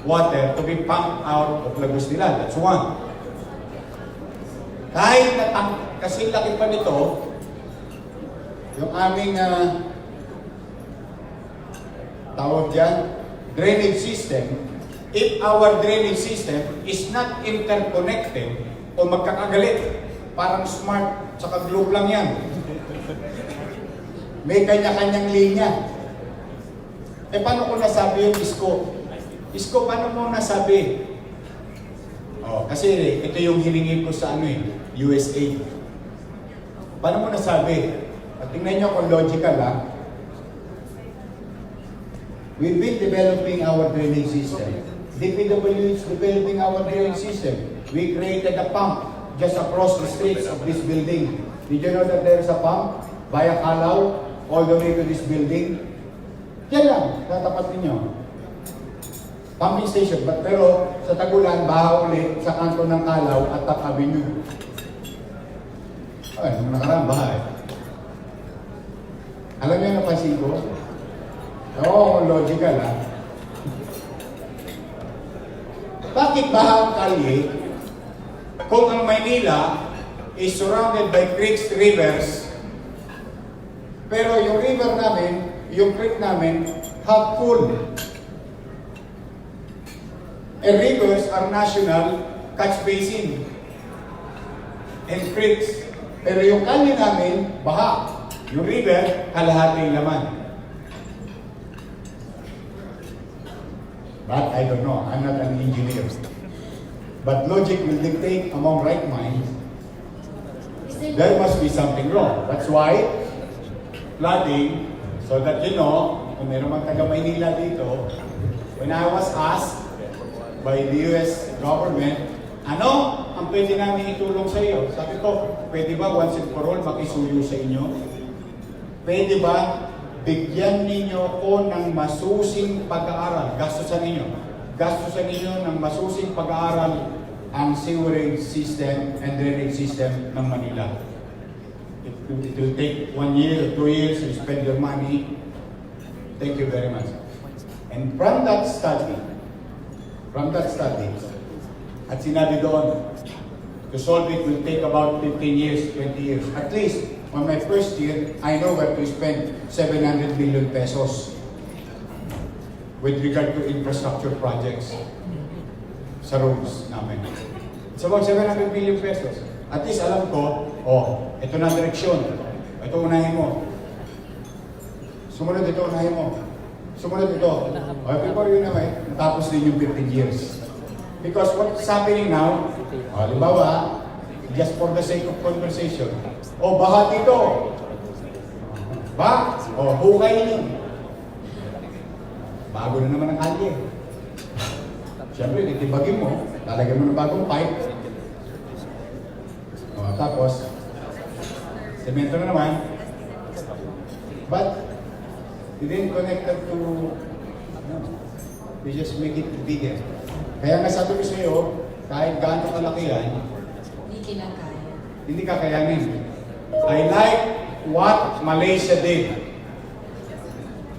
water to be pumped out of Lagos Nilad. That's one. Kahit na kasi laki pa nito, yung aming tawag dyan, drainage system, if our drainage system is not interconnected o magkakagalit, parang smart, tsaka globe lang yan. May kanya-kanyang linya. Eh, paano ko nasabi yung ISKO? ISKO, paano mo nasabi? Oh, kasi ito yung hiningi ko sa USA. Paano mo nasabi? At tingnan nyo kung logical, ha? We've been developing our drainage system. DPW is developing our drainage system. We created a pump just across the streets of this building. Did you know that there's a pump via Kalaw all the way to this building? Yan lang, tatapat ninyo. Pumping station, pero sa Tagulan, baha ulit sa kanto ng Kalaw at Taft Avenue. Ay, nung nakaraan, baha eh. Alam niyo napansin ko? Oo, logical ha. Bakit baha ang kalye kung ang Maynila is surrounded by creeks, rivers, pero yung river namin, yung creek namin, half full. And rivers are national catch basin. and creeks. Pero yung kalye namin, baha. Yung river, kalahating laman. But I don't know, I'm not an engineer. But logic will dictate among right minds, there must be something wrong. That's why, flooding, so that you know, kung meron mang taga Maynila dito, when I was asked by the US government, ano ang pwede namin itulong sa iyo? Sabi ko, pwede ba once and for all makisuyo sa inyo? Pwede ba bigyan ninyo ko ng masusing pag-aaral? Gastusan ninyo ng masusing pag-aaral ang sewerage system and drainage system ng Manila. It will take 1 year or 2 years to spend your money. Thank you very much. And from that study, at sinabi doon, to solve it will take about 15 years, 20 years. At least, on my first year, I know where to spend 700 billion pesos with regard to infrastructure projects sa roads namin. It's about 700 billion pesos. At least alam ko, ito na direksyon. Ito unahin mo. Sumunod ito, unahin mo. Sumunod ito. Before you know it, natapos din yung 15 years. Because what's happening now, halimbawa, just for the sake of conversation, baha dito. Hukay yun. Bago na naman ang kalye. Siyempre, titibagin mo, lalagyan mo ng bagong pipe. Tapos, semento na naman. But, you didn't connect it to, you just make it bigger. Kaya nga sabi ko sa iyo, kahit gaano kalaki yan, Hindi kinakaya. hindi kakayanin. I like what Malaysia did.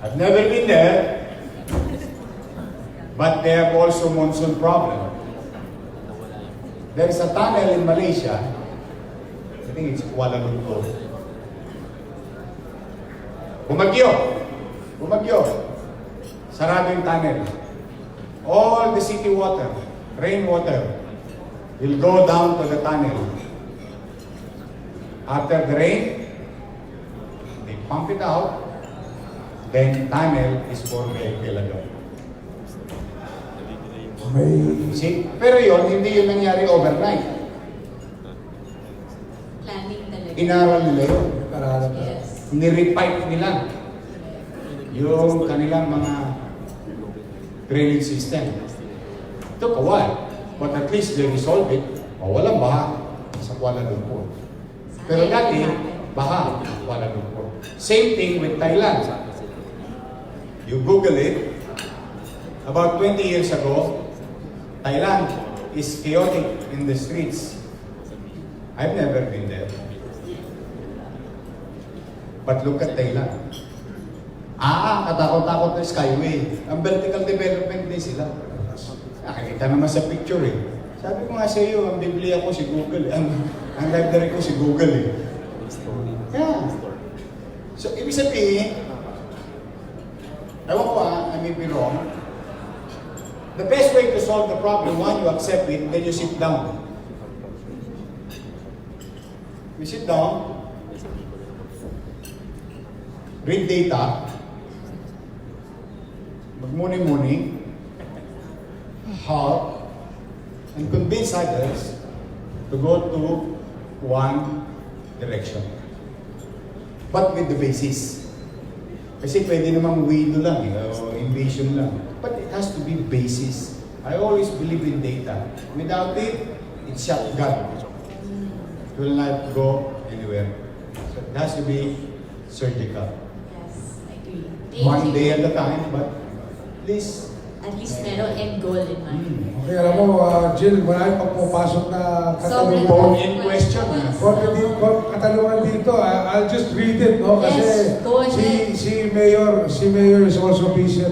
I've never been there, but they have also monsoon problem. There is a tunnel in Malaysia, I think it's Kuala Lumpur. Bumagyo. Sarado yung tunnel. All the city water, rainwater, will go down to the tunnel. After the rain, they pump it out, then tunnel is for vehicle alone. See? Pero yun, hindi yun nangyari overnight. Planning talaga. Inaral nila yun. Yes. Nirepipe nila yung kanilang mga drainage system. Took a while, but at least they resolved it. Walang baha sa Kuala Lumpur. Pero dati, baha sa Kuala Lumpur. Same thing with Thailand. You Google it, about 20 years ago, Thailand is chaotic in the streets. I've never been there. But look at Thailand. Katakot-takot na skyway. Ang vertical development din sila. Nakikita naman sa picture eh. Sabi ko nga sa iyo, ang Biblia ko si Google. Ang library ko si Google eh. Yeah. So, ibig sabihin, ewan ko I may be wrong. The best way to solve the problem, one, you accept it, then you sit down. You sit down, read data, magmuni-muni, help, and convince others to go to one direction. But with the basis. Kasi pwede namang window lang, o invasion lang. But it has to be basis. I always believe in data. Without it, it's shotgun. It will not go anywhere. So it has to be surgical. Yes, I agree. One day at a time, but at least meron end goal in mind. Okay, alam mo, Jill, marami pang pumapasok na katanungan. phone-in question. Katanungan dito, I'll just read it, no? Kasi Yes, go ahead. si Mayor is also busy.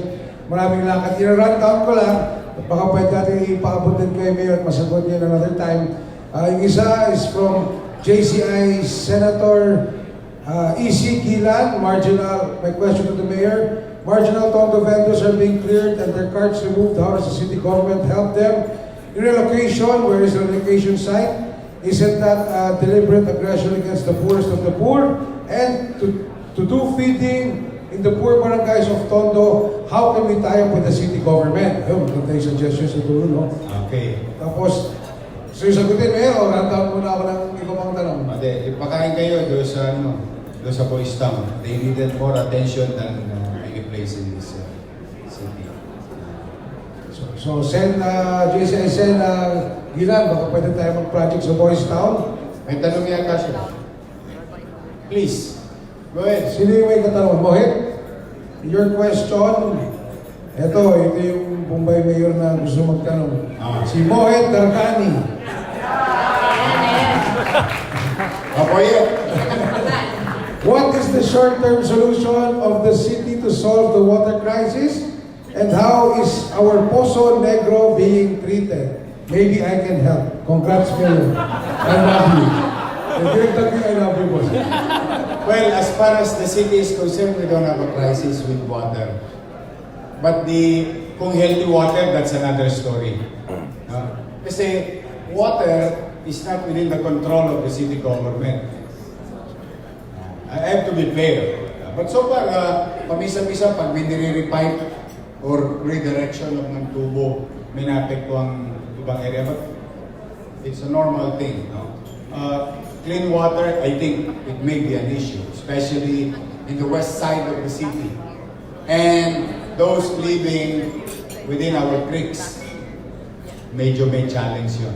Maraming lakad. I-run down ko lang. Baka pwede natin ipaabot din kay Mayor at masagot niya another time. Yung isa is from JCI Senator EC Gilan, marginal. My question to the Mayor. Marginal Tondo vendors are being cleared and their carts removed. How does the city government help them? In relocation, where is the relocation site? Isn't that deliberate aggression against the poorest of the poor? And to do feeding in the poor barangays of Tondo, how can we tie up with the city government? Ayun, maganda yung suggestions sa dulo, no? Okay. Tapos, sagutin, Mayor, o randown muna ako ng iba pang tanong. Ade, ipakain kayo doon sa, doon sa Boys Town. They needed more attention than any place in this city. So, JCI Sen, Gilan, baka pwede tayo mag-project sa Boys Town. May tanong yata siya. Please, go ahead. Sino yung may katanong? Mohit, your question. Ito yung Bombay Mayor na gusto magtanong. Si Mohit Darkani. Ako yun. What is the short-term solution of the city to solve the water crisis? And how is our Poso Negro being treated? Maybe I can help. Congrats, Mayor. I love you. I love you, boss. Well, as far as the city is concerned, we don't have a crisis with water. But kung healthy water, that's another story. Kasi water is not within the control of the city government. I have to be fair. But so far, pamisa-misa, pag may nire-repipe or redirection of ng tubo, may naapektuang ibang area. But it's a normal thing. No? Clean water, I think it may be an issue, especially in the west side of the city. And those living within our creeks, medyo may challenge yun.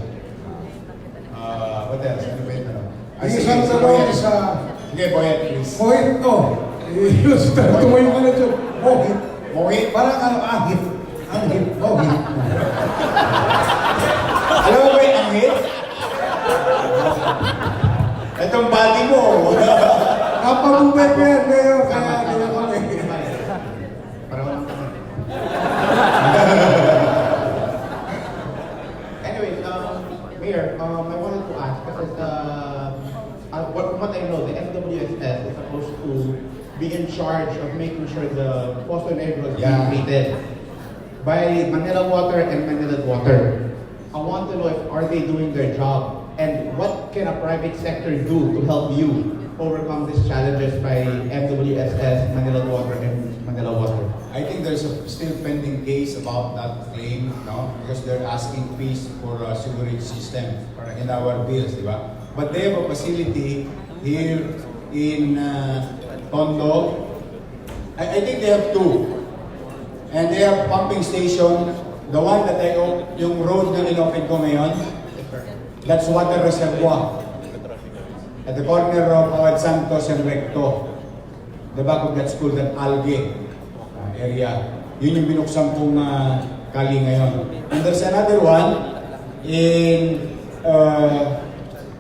What else? Ano ba yun? Isang tanong sa... Sige, Boyet, please. Mohit, no. Tumayo ka na dyan. Mohit. Mohit? Parang ahit. Anghit. Mohit. Alam mo ba yung anghit? Itong body mo. Kapag-ubay ko yan, Mayor. Kaya hindi ako Para walang tanong. Anyways, Mayor, I wanted to ask, because from what I know, the FWSS is supposed to be in charge of making sure the Poso Negro is being treated by Manila Water and Manila Water. I want to know if are they doing their job, and what can a private sector do to help you overcome these challenges by MWSS, Manila Water, and Manila Water? I think there's a still pending case about that claim, no? Because they're asking fees for a sewerage system in our bills, di ba? But they have a facility here in Tondo. I think they have two. And they have pumping station. The one that yung road na in-open ko ngayon, that's water reservoir. At the corner of Awad Santos and Recto. The back of that school, that algae area. Yun yung binuksan kong kali ngayon. And there's another one in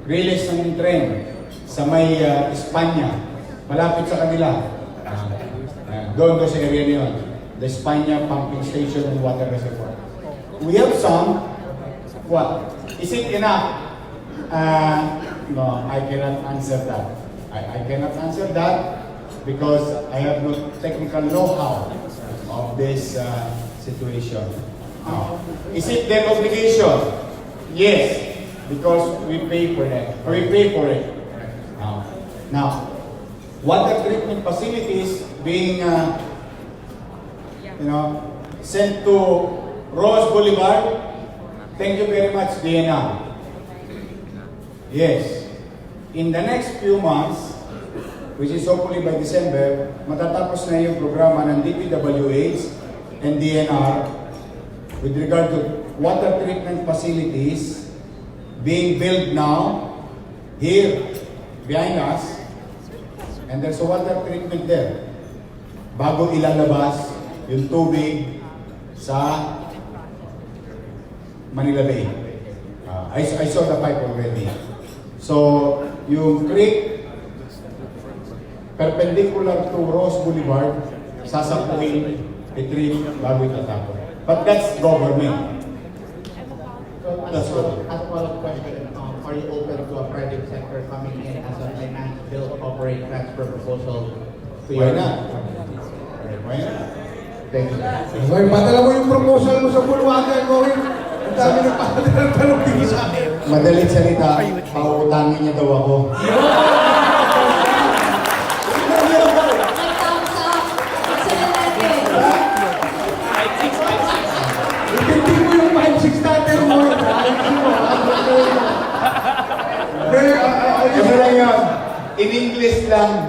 Riles ng Tren sa may Espanya. Malapit sa kanila. Doon sa area niyon. The Espanya pumping station and water reservoir. We have some. What? Is it enough? No, I cannot answer that. I cannot answer that because I have no technical know-how of this situation. Is it their obligation? Yes, because we pay for that. Or we pay for it. Now, water treatment facilities being sent to Rose Boulevard. Thank you very much, Diana. Yes. In the next few months, which is hopefully by December, matatapos na yung programa ng DPWH and DNR with regard to water treatment facilities being built now here behind us, and there's a water treatment there. Bago ilalabas yung tubig sa Manila Bay. I saw the pipe already. So, yung creek, perpendicular to Rose Boulevard, sasapuin, itrim, bago itatapon. But that's government. So, as a follow-up question, are you open to a private sector coming in as a finance, build, operate, transfer proposal to Why your... not? Why not? Thank you. Okay, padala mo yung proposal mo sa Bulwagan, Mohit. Ang dami ng padala ng tanong din sa akin. Madalit salita, pautangin niya daw ako. Like thumbs up. Excellent natin. Hindi mo yung 5-6 natin mo. Ano lang yun? In English lang.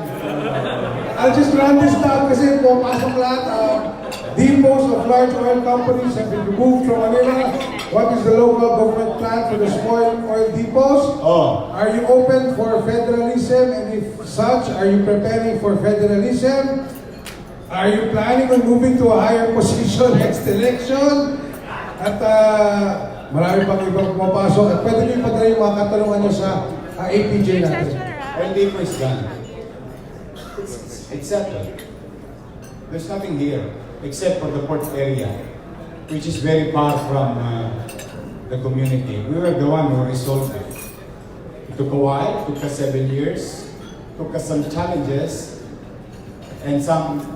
I'll just run this down kasi pumapasok lahat. Depots of large oil companies have been removed from Manila. What is the local government plan for the small oil depots? Oh. Are you open for federalism? And if such, are you preparing for federalism? Are you planning on moving to a higher position next election? At marami pang ibang pumapasok. At pwede nyo ipadala yung mga katanungan nyo sa APJ natin. Oil depot is gone. It's settled. There's nothing here except for the port area, which is very far from the community. We were the one who resolved it. It took a while, it took us 7 years, took us some challenges, and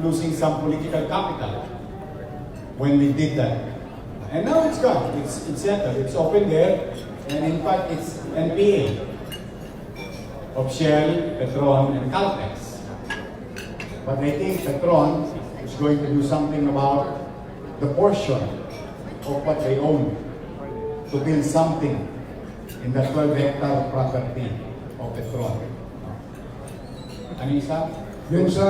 losing some political capital when we did that. And now it's gone. It's settled. It's open there, and in fact, it's NPA of Shell, Petron, and Caltex. But I think Petron is going to do something about the portion of what they own to build something in the 12-hectare property of Petron. Ano isa? Yung sa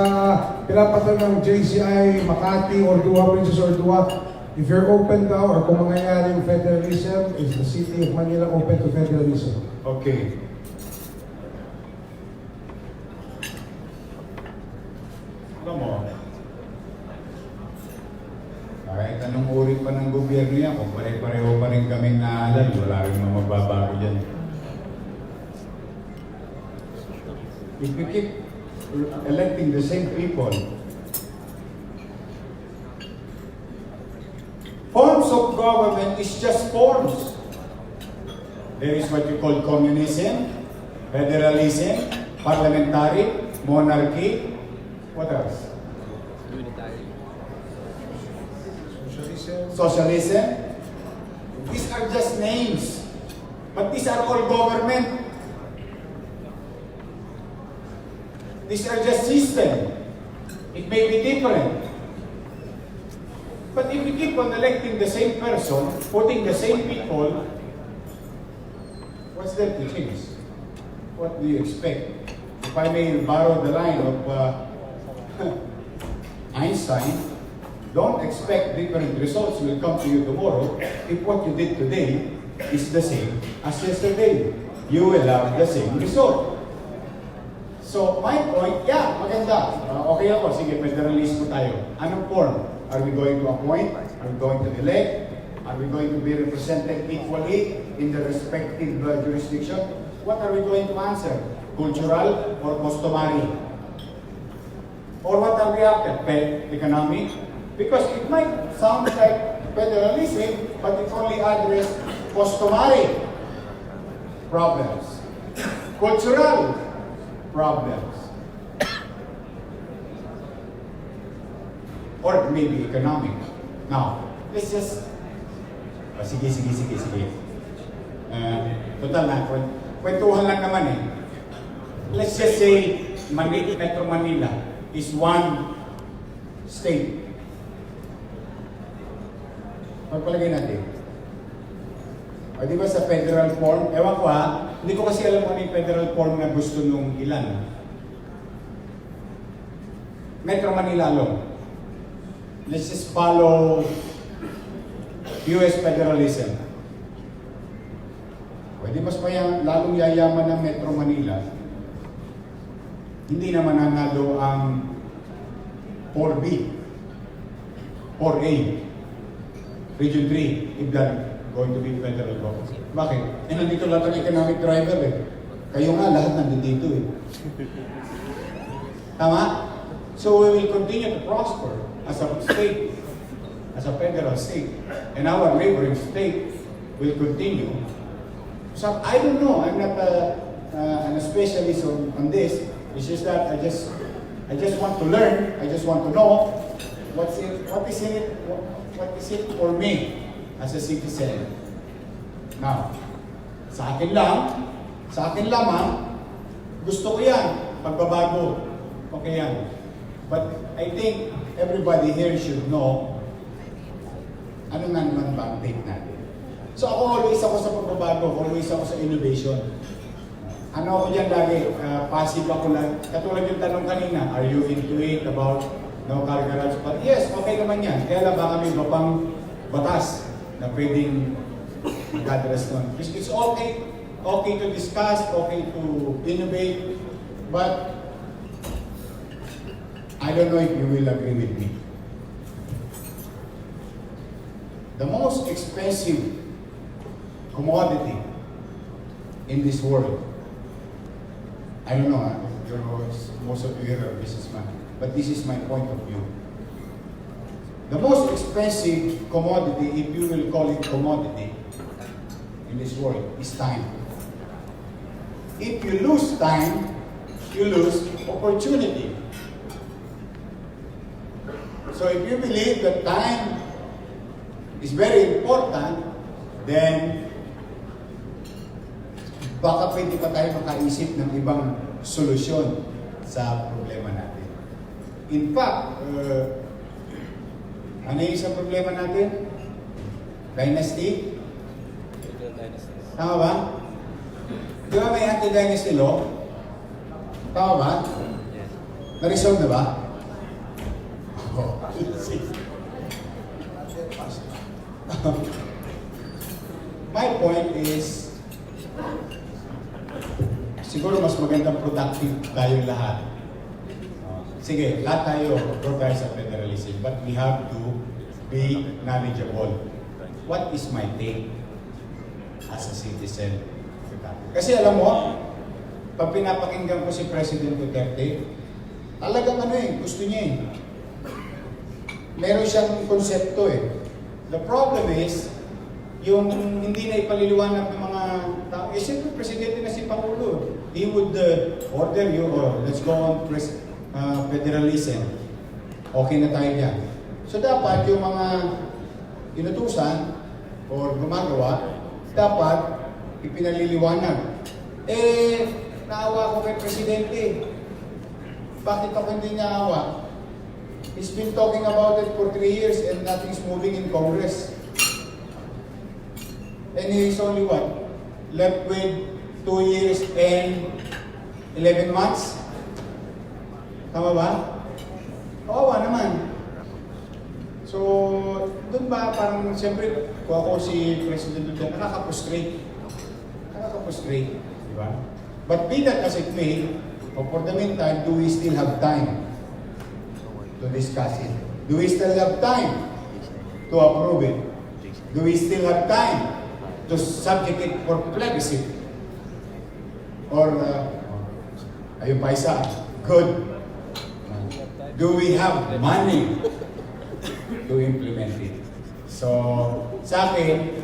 pinapatan ng JCI, Makati, Ordua, Princess Ordua, if you're open daw or kung mangyayari yung federalism, is the city of Manila open to federalism? Okay. Alam mo, kahit anong uri pa ng gobyerno yan, kung pare-pareho pa rin kami naalala, wala rin mga magbabago dyan. If we keep electing the same people, forms of government is just forms. There is what you call communism, federalism, parliamentary, monarchy. What else? Socialism. These are just names. But these are all government. These are just system. It may be different. But if we keep on electing the same person, putting the same people, what's there to change? What do you expect? If I may borrow the line of Einstein, don't expect different results will come to you tomorrow if what you did today is the same as yesterday. You will have the same result. So my point, yeah, maganda. Okay ako, sige, federalismo tayo. Anong form? Are we going to appoint? Are we going to elect? Are we going to be represented equally in the respective jurisdiction? What are we going to answer? Cultural or customary? Or what are we after? Economic? Because it might sound like federalism, but it only addresses customary problems, cultural problems, or maybe economic. Now, let's just, sige. Total na, kwentuhan lang naman eh. Let's just say, Metro Manila is one state. Pagpalagay natin. O di ba sa federal form? Ewan ko ha, hindi ko kasi alam kung ano yung federal form na gusto nung ilan. Metro Manila alone. Let's just follow US federalism. Pwede mas lalong yayaman ng Metro Manila. Hindi naman nanalo ang 4B, 4A, Region 3, if they're going to be federal government. Bakit? Nandito lahat ang economic driver eh. Kayo nga, lahat nandito eh. Tama? So we will continue to prosper as a state, as a federal state, and our neighboring state will continue. So I don't know, I'm not an specialist on this. It's just that I just want to learn. I just want to know what is it for me as a citizen. Now, Sa akin lamang, gusto ko yan, pagbabago. Okay yan. But I think everybody here should know ano nga naman ba ang take natin. So always ako sa pagbabago, always ako sa innovation. Ano ako dyan lagi, passive ako lang. Katulad yung tanong kanina, are you into it about no car garage? But yes, okay naman yan. Kaya lang baka may iba pang batas na pwedeng mag-address nun. It's okay to discuss, okay to innovate, but I don't know if you will agree with me. The most expensive commodity in this world, I don't know, most of you are businessmen, but this is my point of view. The most expensive commodity, if you will call it commodity, in this world is time. If you lose time, you lose opportunity. So if you believe that time is very important, then baka pwede pa tayo makaisip ng ibang solusyon sa problema natin. In fact, ano yung isang problema natin? Dynasty? Tama ba? Di ba may anti-dynasty law? Tama ba? Na-resolve na ba? My point is, siguro mas magandang productive tayong lahat. Sige, lahat tayo go tayo sa federalism, but we have to be knowledgeable. What is my take as a citizen? Kasi alam mo, pag pinapakinggan ko si President Duterte, talagang gusto niya meron siyang konsepto The problem is, yung hindi na ipaliliwanag ng mga tao, siyempre presidente na si Pangulo. He would order you, let's go on federalism. Okay na tayo dyan. So dapat yung mga inutusan or gumagawa, dapat ipinaliliwanag. Naawa ko kay presidente. Bakit ako hindi niya awa? He's been talking about it for 3 years and nothing's moving in Congress. And he's only what? Left with 2 years and 11 months? Tama ba? Kawawa naman. So, doon ba parang siyempre, kung ako si President Duterte, nakaka-frustrate. Di ba? But be that as it may, for the meantime, do we still have time to discuss it? Do we still have time to approve it? Do we still have time to subject it for plebiscite? Or, ayun pa isa, good. Do we have money to implement it? So, sa akin,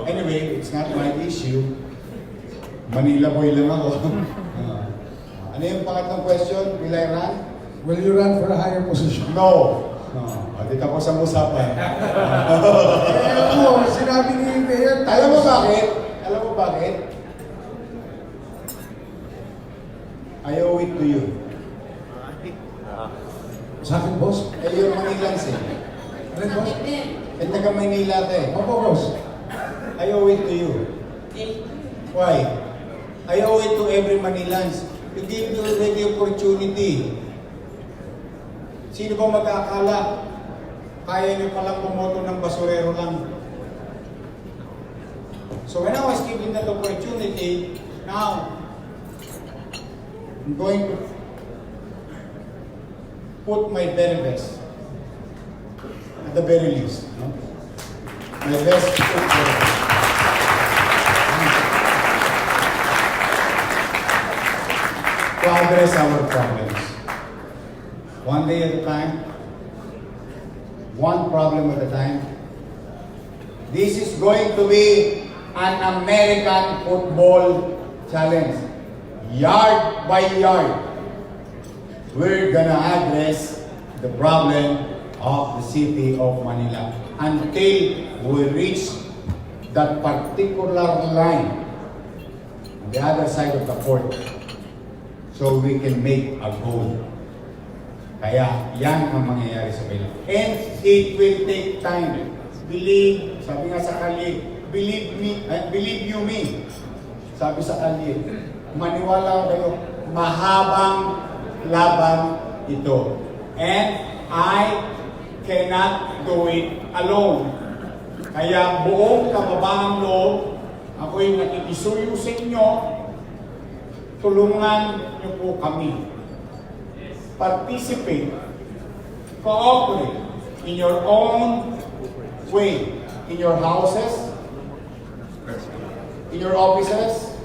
anyway, it's not my issue. Manila boy lang ako. Ano yung pangatlong question? Will I run? Will you run for a higher position? No. Di tapos ang usapan. Alam mo, sinabi ni Mayor. Alam mo bakit? I owe it to you. Sa akin, boss? You're Manilans Alin, boss? taga Manila ka Opo, boss. I owe it to you. Why? I owe it to every Manilans. You give you the opportunity. Sino bang mag-aakala? Kaya nyo palang bumoto ng basurero lang. So when I was given that opportunity, now, I'm going to put my very best. At the very least. No? My best foot forward. To address our problems. One day at a time, one problem at a time. This is going to be an American football challenge. Yard by yard, we're gonna address the problem of the city of Manila until we reach that particular line the other side of the court so we can make a goal. Kaya yan ang mangyayari sa Manila. And it will take time. Believe, sabi nga sa Kali, believe you me. Sabi sa Kali, maniwala kayo, mahabang laban ito. And I cannot do it alone. Kaya buong kababaang loob, ako'y nakikisuyo sa inyo, tulungan niyo po kami. Participate, cooperate in your own way, in your houses, in your offices,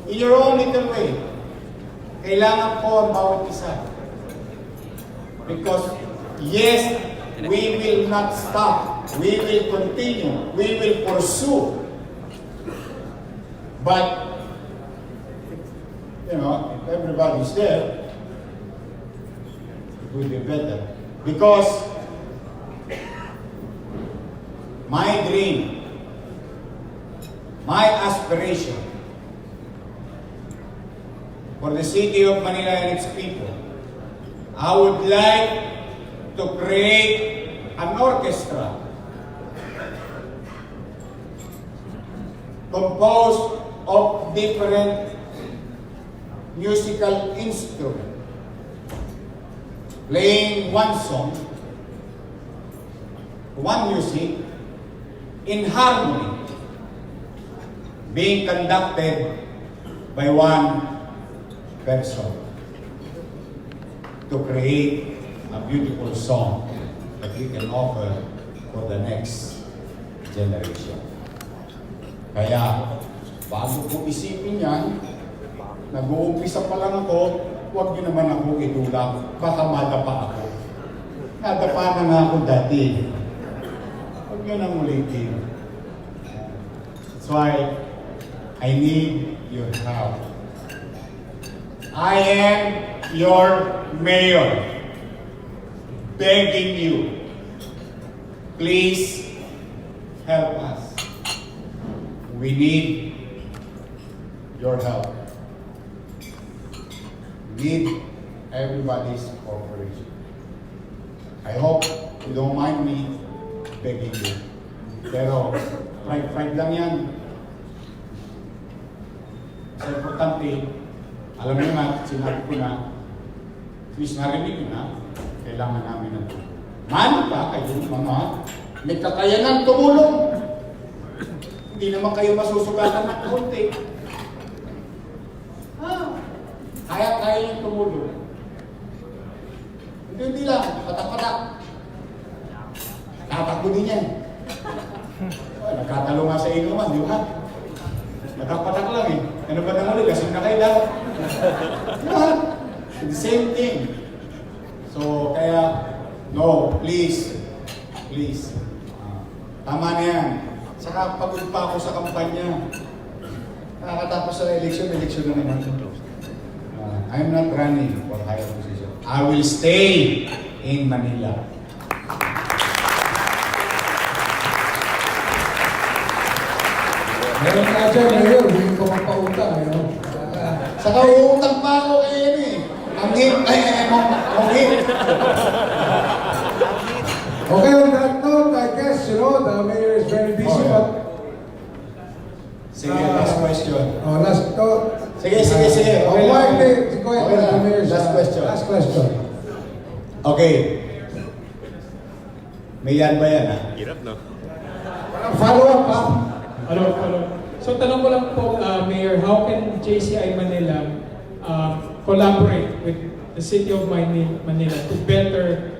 in your own little way. Kailangan po ang bawat isa. Because yes, we will not stop. We will continue. We will pursue. But, you know, if everybody's there, it will be better. Because my dream, my aspiration for the city of Manila and its people, I would like to create an orchestra composed of different musical instruments, playing one song, one music, in harmony, being conducted by one person to create a beautiful song that we can offer for the next generation. Kaya, bago ko isipin yan, nag-uumpisa pa lang ako, huwag niyo naman ako itulak, baka madapa ako. Nadapa na nga ako dati. Huwag niyo nang ulitin. That's why I need your help. I am your mayor, begging you, please help us. We need your help. We need everybody's cooperation. I hope you don't mind me begging you. Pero, pride lang yan. Sa importante, alam niyo nga, sinabi ko na, please narinig na, kailangan namin ng tulong. Mano pa kayo mga may kakayanan tumulong. Hindi naman kayo masusugatan ng konti. Kaya yung tumulong. Hindi lang, patak-patak. Tatakbo din yan. Nagkatalo nga sa inyo man, di ba? Patak-patak lang eh. Ano ba naman ulit? Kasi na kayo dapat. Diba? The same thing. So, kaya, no, please. Please. Tama na yan. Saka pagod pa ako sa kampanya. Nakakatapos sa election na naman. I'm not running for higher position. I will stay in Manila. Meron ka dyan, Mayor, hindi ko magpautang. Saka uutang pa ako kayo eh. Ang hit, ang hit. Okay, on that note, I guess, you know, the Mayor is very busy, but... Sige, last question. Oh, last note. Sige. Okay, go ahead. Okay lang. The Mayor's, Last question. Last question. Okay. May yan ba yan, ha? Hirap, no? Follow up, ha? Hello. So tanong ko lang po, Mayor, how can JCI Manila collaborate with the city of Manila to better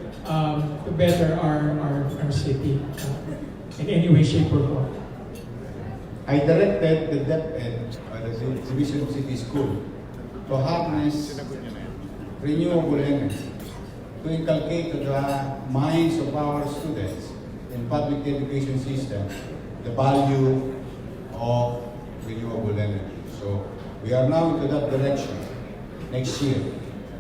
our city in any way, shape, or form? I directed the DepEd, the Division of City School, to harness renewable energy, to inculcate to the minds of our students in public education system the value of renewable energy. So we are now into that direction next year.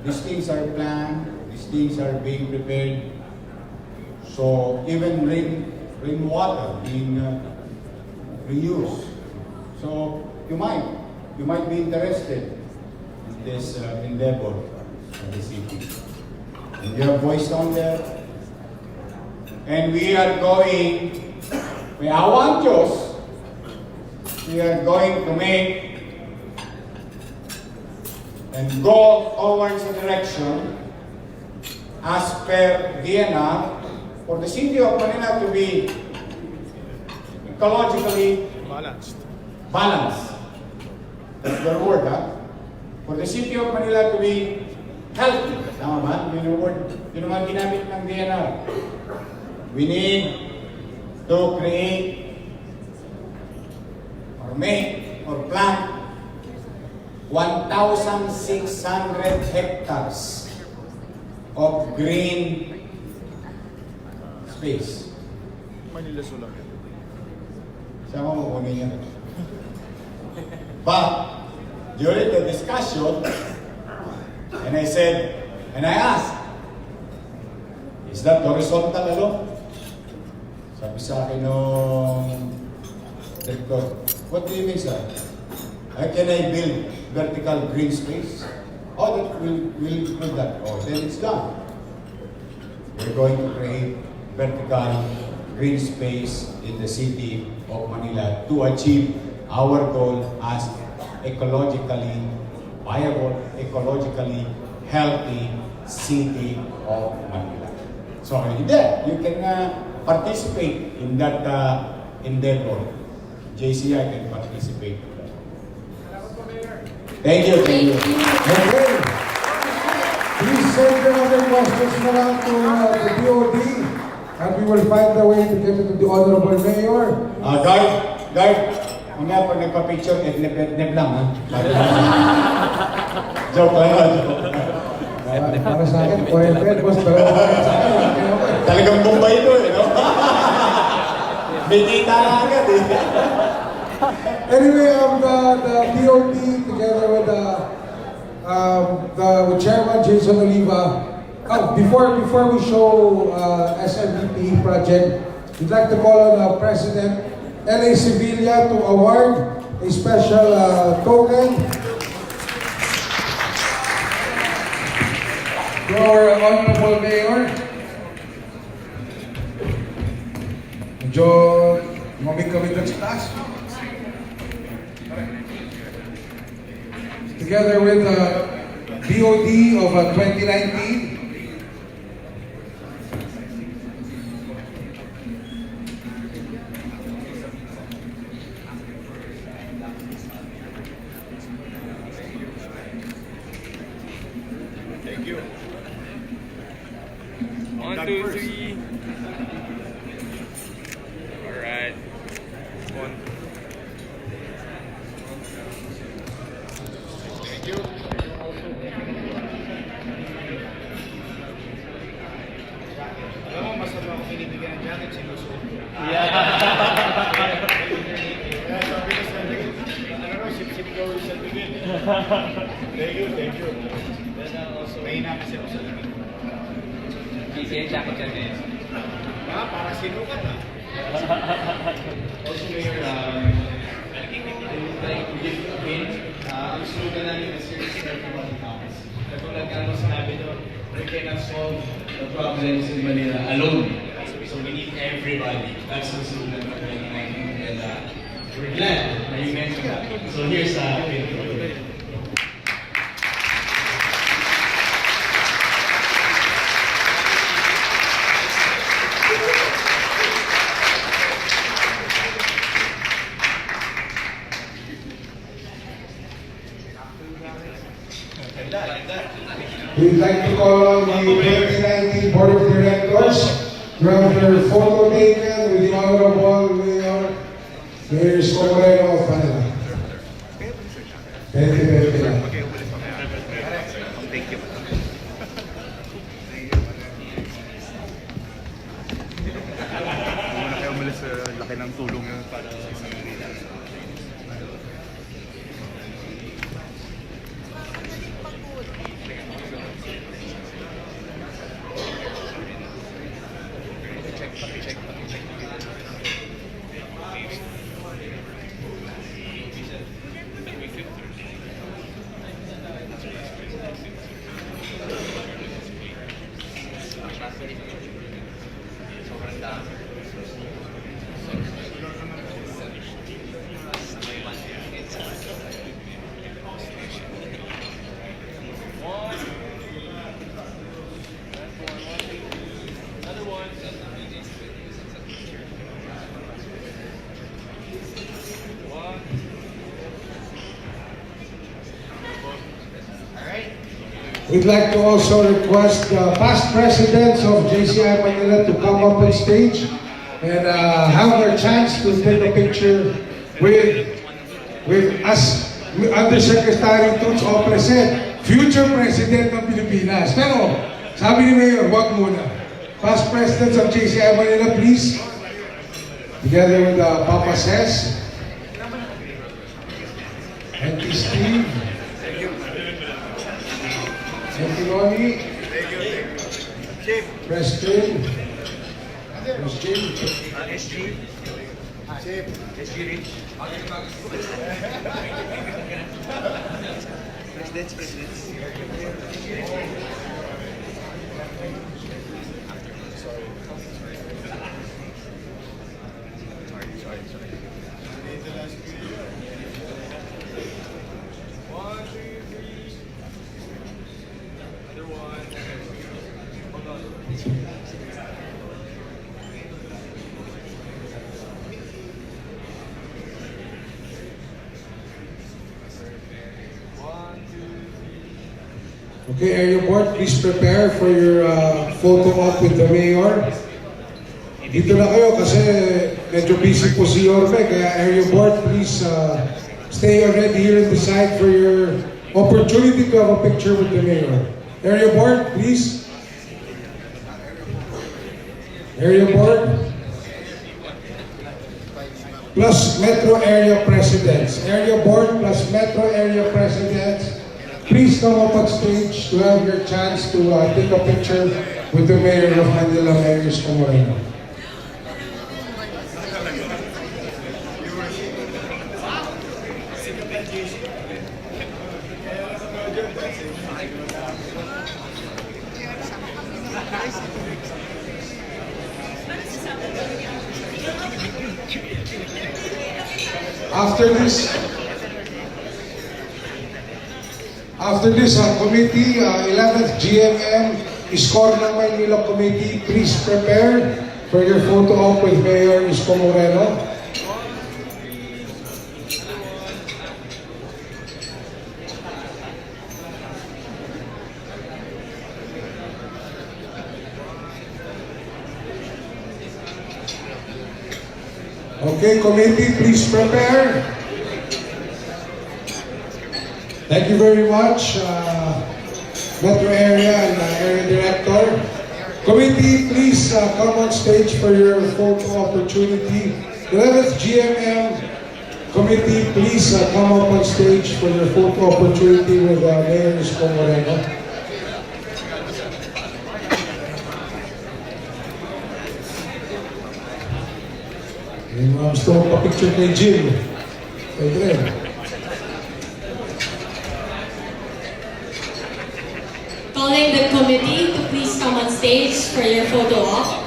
These things are planned, these things are being prepared. So even rainwater being reused. So you might you might be interested in this endeavor of the city. And you have voice down there. And we are going, may awa ang Diyos, we are going to make and go towards a direction as per DNR for the city of Manila to be ecologically balanced. That's the word, ha? For the city of Manila to be healthy. Tama ba? Yun yung word. Yun ang ginamit ng DNR. We need to create or make or plant 1,600 hectares of green space. Manila sulang. Saan mo kukunin yan? But, during the discussion, and I said, and I asked, is that horizontal alone? Sabi sa akin nung director, what do you mean, sir? How can I build vertical green space? Oh, that will include that. Oh, then it's done. We're going to create vertical green space in the city of Manila to achieve our goal as ecologically viable, ecologically healthy city of Manila. So, there, you can participate in that endeavor. JCI can participate in that. Thank you. Thank you. Okay. Please send your other questions na lang to the DOD and we will find a way to get it to the Honorable Mayor. Guard, mga pag nagpa-picture, edneb lang, ha? Joke lang, joke. Para sa akin, forever, boss, pero sa akin, Talagang Bombay ito, eh, no? Bigita na agad, eh. Anyway, the DOD together with with Chairman Jason Oliva. Before we show SMDP project, we'd like to call on President LA Sevilla to award a special token to our Honorable Mayor. Medyo mamig-kamig lang sa taas. Together with DOD of 2019. Thank you. 1, 2, 3. Alright. 1. Thank you. Alam mo, mas ako binibigyan ng jacket, sinusuot. Yeah. Kaya sabi ko sa akin, ano, sip-sip daw sa tingin. Thank you, thank you. Mahina kasi ako sa tingin. PCA jacket ka din. Para sinukat, ha? Also, Mayor, I would like to give a hint. Ang slogan namin is "Serve everybody counts." Katulad nga nung sinabi doon, we cannot solve the problems in Manila alone. So we need everybody. That's the slogan of 2019. And we're glad that you mentioned that. So here's a hint. We'd like to call on the 2019 Board of Directors to have their photo taken with the Honorable Mayor ISKO Moreno of Manila. Thank you very much. Thank you. Muna kayo umalis sa laki ng tulong yun para sa isang Manila. Check. we'd like to also request the past presidents of JCI Manila to come up on stage and have their chance to take a picture with us, Undersecretary Tuts o present, future President ng Pilipinas. Pero, sabi ni Mayor, wag muna. Past presidents of JCI Manila, please. Together with Papa Ses, Auntie Steve, Auntie Ronnie, Preston, Okay, area board, please prepare for your photo op with the mayor. Dito na kayo kasi medyo busy po si Yorme, kaya area board, please stay already here on the side for your opportunity to have a picture with the mayor. Area board, please. Area board. Plus Metro area presidents. Area board plus Metro area presidents. Please come up on stage to have your chance to take a picture with the Mayor of Manila, Mayor ISKO Moreno. After this committee, 11th GMM, ISKO ng Manila Committee, please prepare for your photo op with Mayor ISKO Moreno. Okay, committee, please prepare. Thank you very much, Metro Area and Area Director. Committee, please come on stage for your photo opportunity. 11th GMM Committee, please come up on stage for your photo opportunity with Mayor ISKO Moreno. Yung gusto ko pa-picture kay Jim. Kay Dre. Calling the committee to please come on stage for your photo op.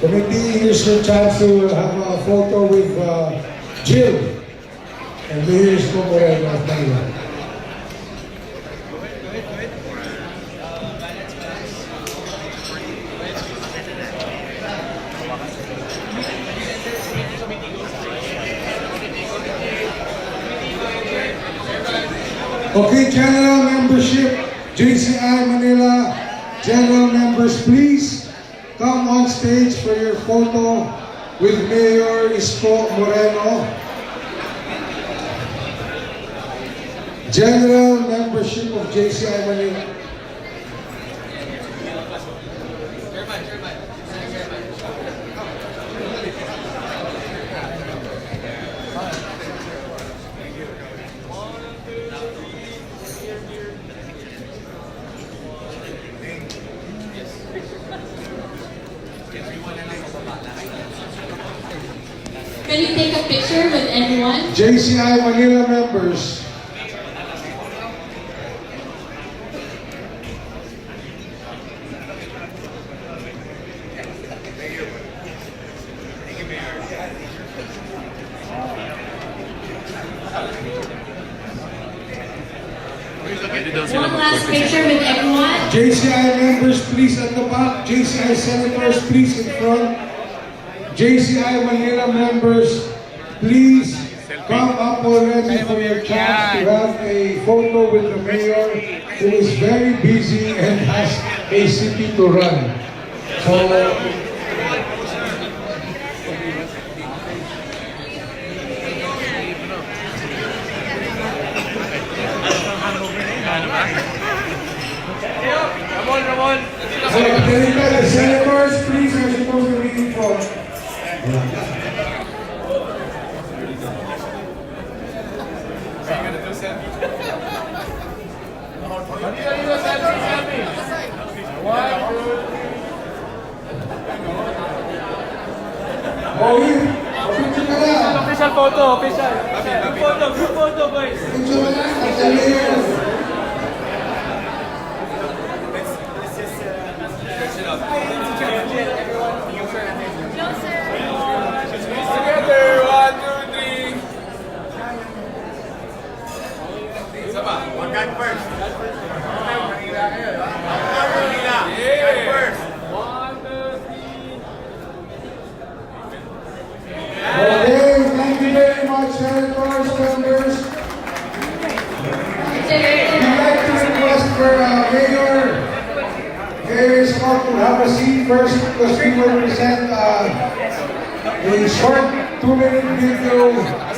Committee, here's your chance to have a photo with Jill and Mayor ISKO Moreno of Manila. Okay, general membership, JCI Manila, general members, please come on stage for your photo with Mayor ISKO Moreno. General membership of JCI Manila. Can you take a picture with anyone? JCI Manila members. One last picture with everyone. JCI members, please at the back. JCI senators, please in front. JCI Manila members, please come up already for your chance to have a photo with the mayor who is very busy and has a city to run. So, Ramon! the senators, please, are supposed to read it for. Oh, picture ka lang. Official photo, official. Group photo, boys. Picture ka lang. At the mayor. Together, 1, 2, 3. Isa pa. God first. Manila kayo. Manila. God first. 1, 2, 3. Okay, thank you very much, senators, members. We'd like to request for Mayor ISKO to have a seat first because we will present a short 2-minute video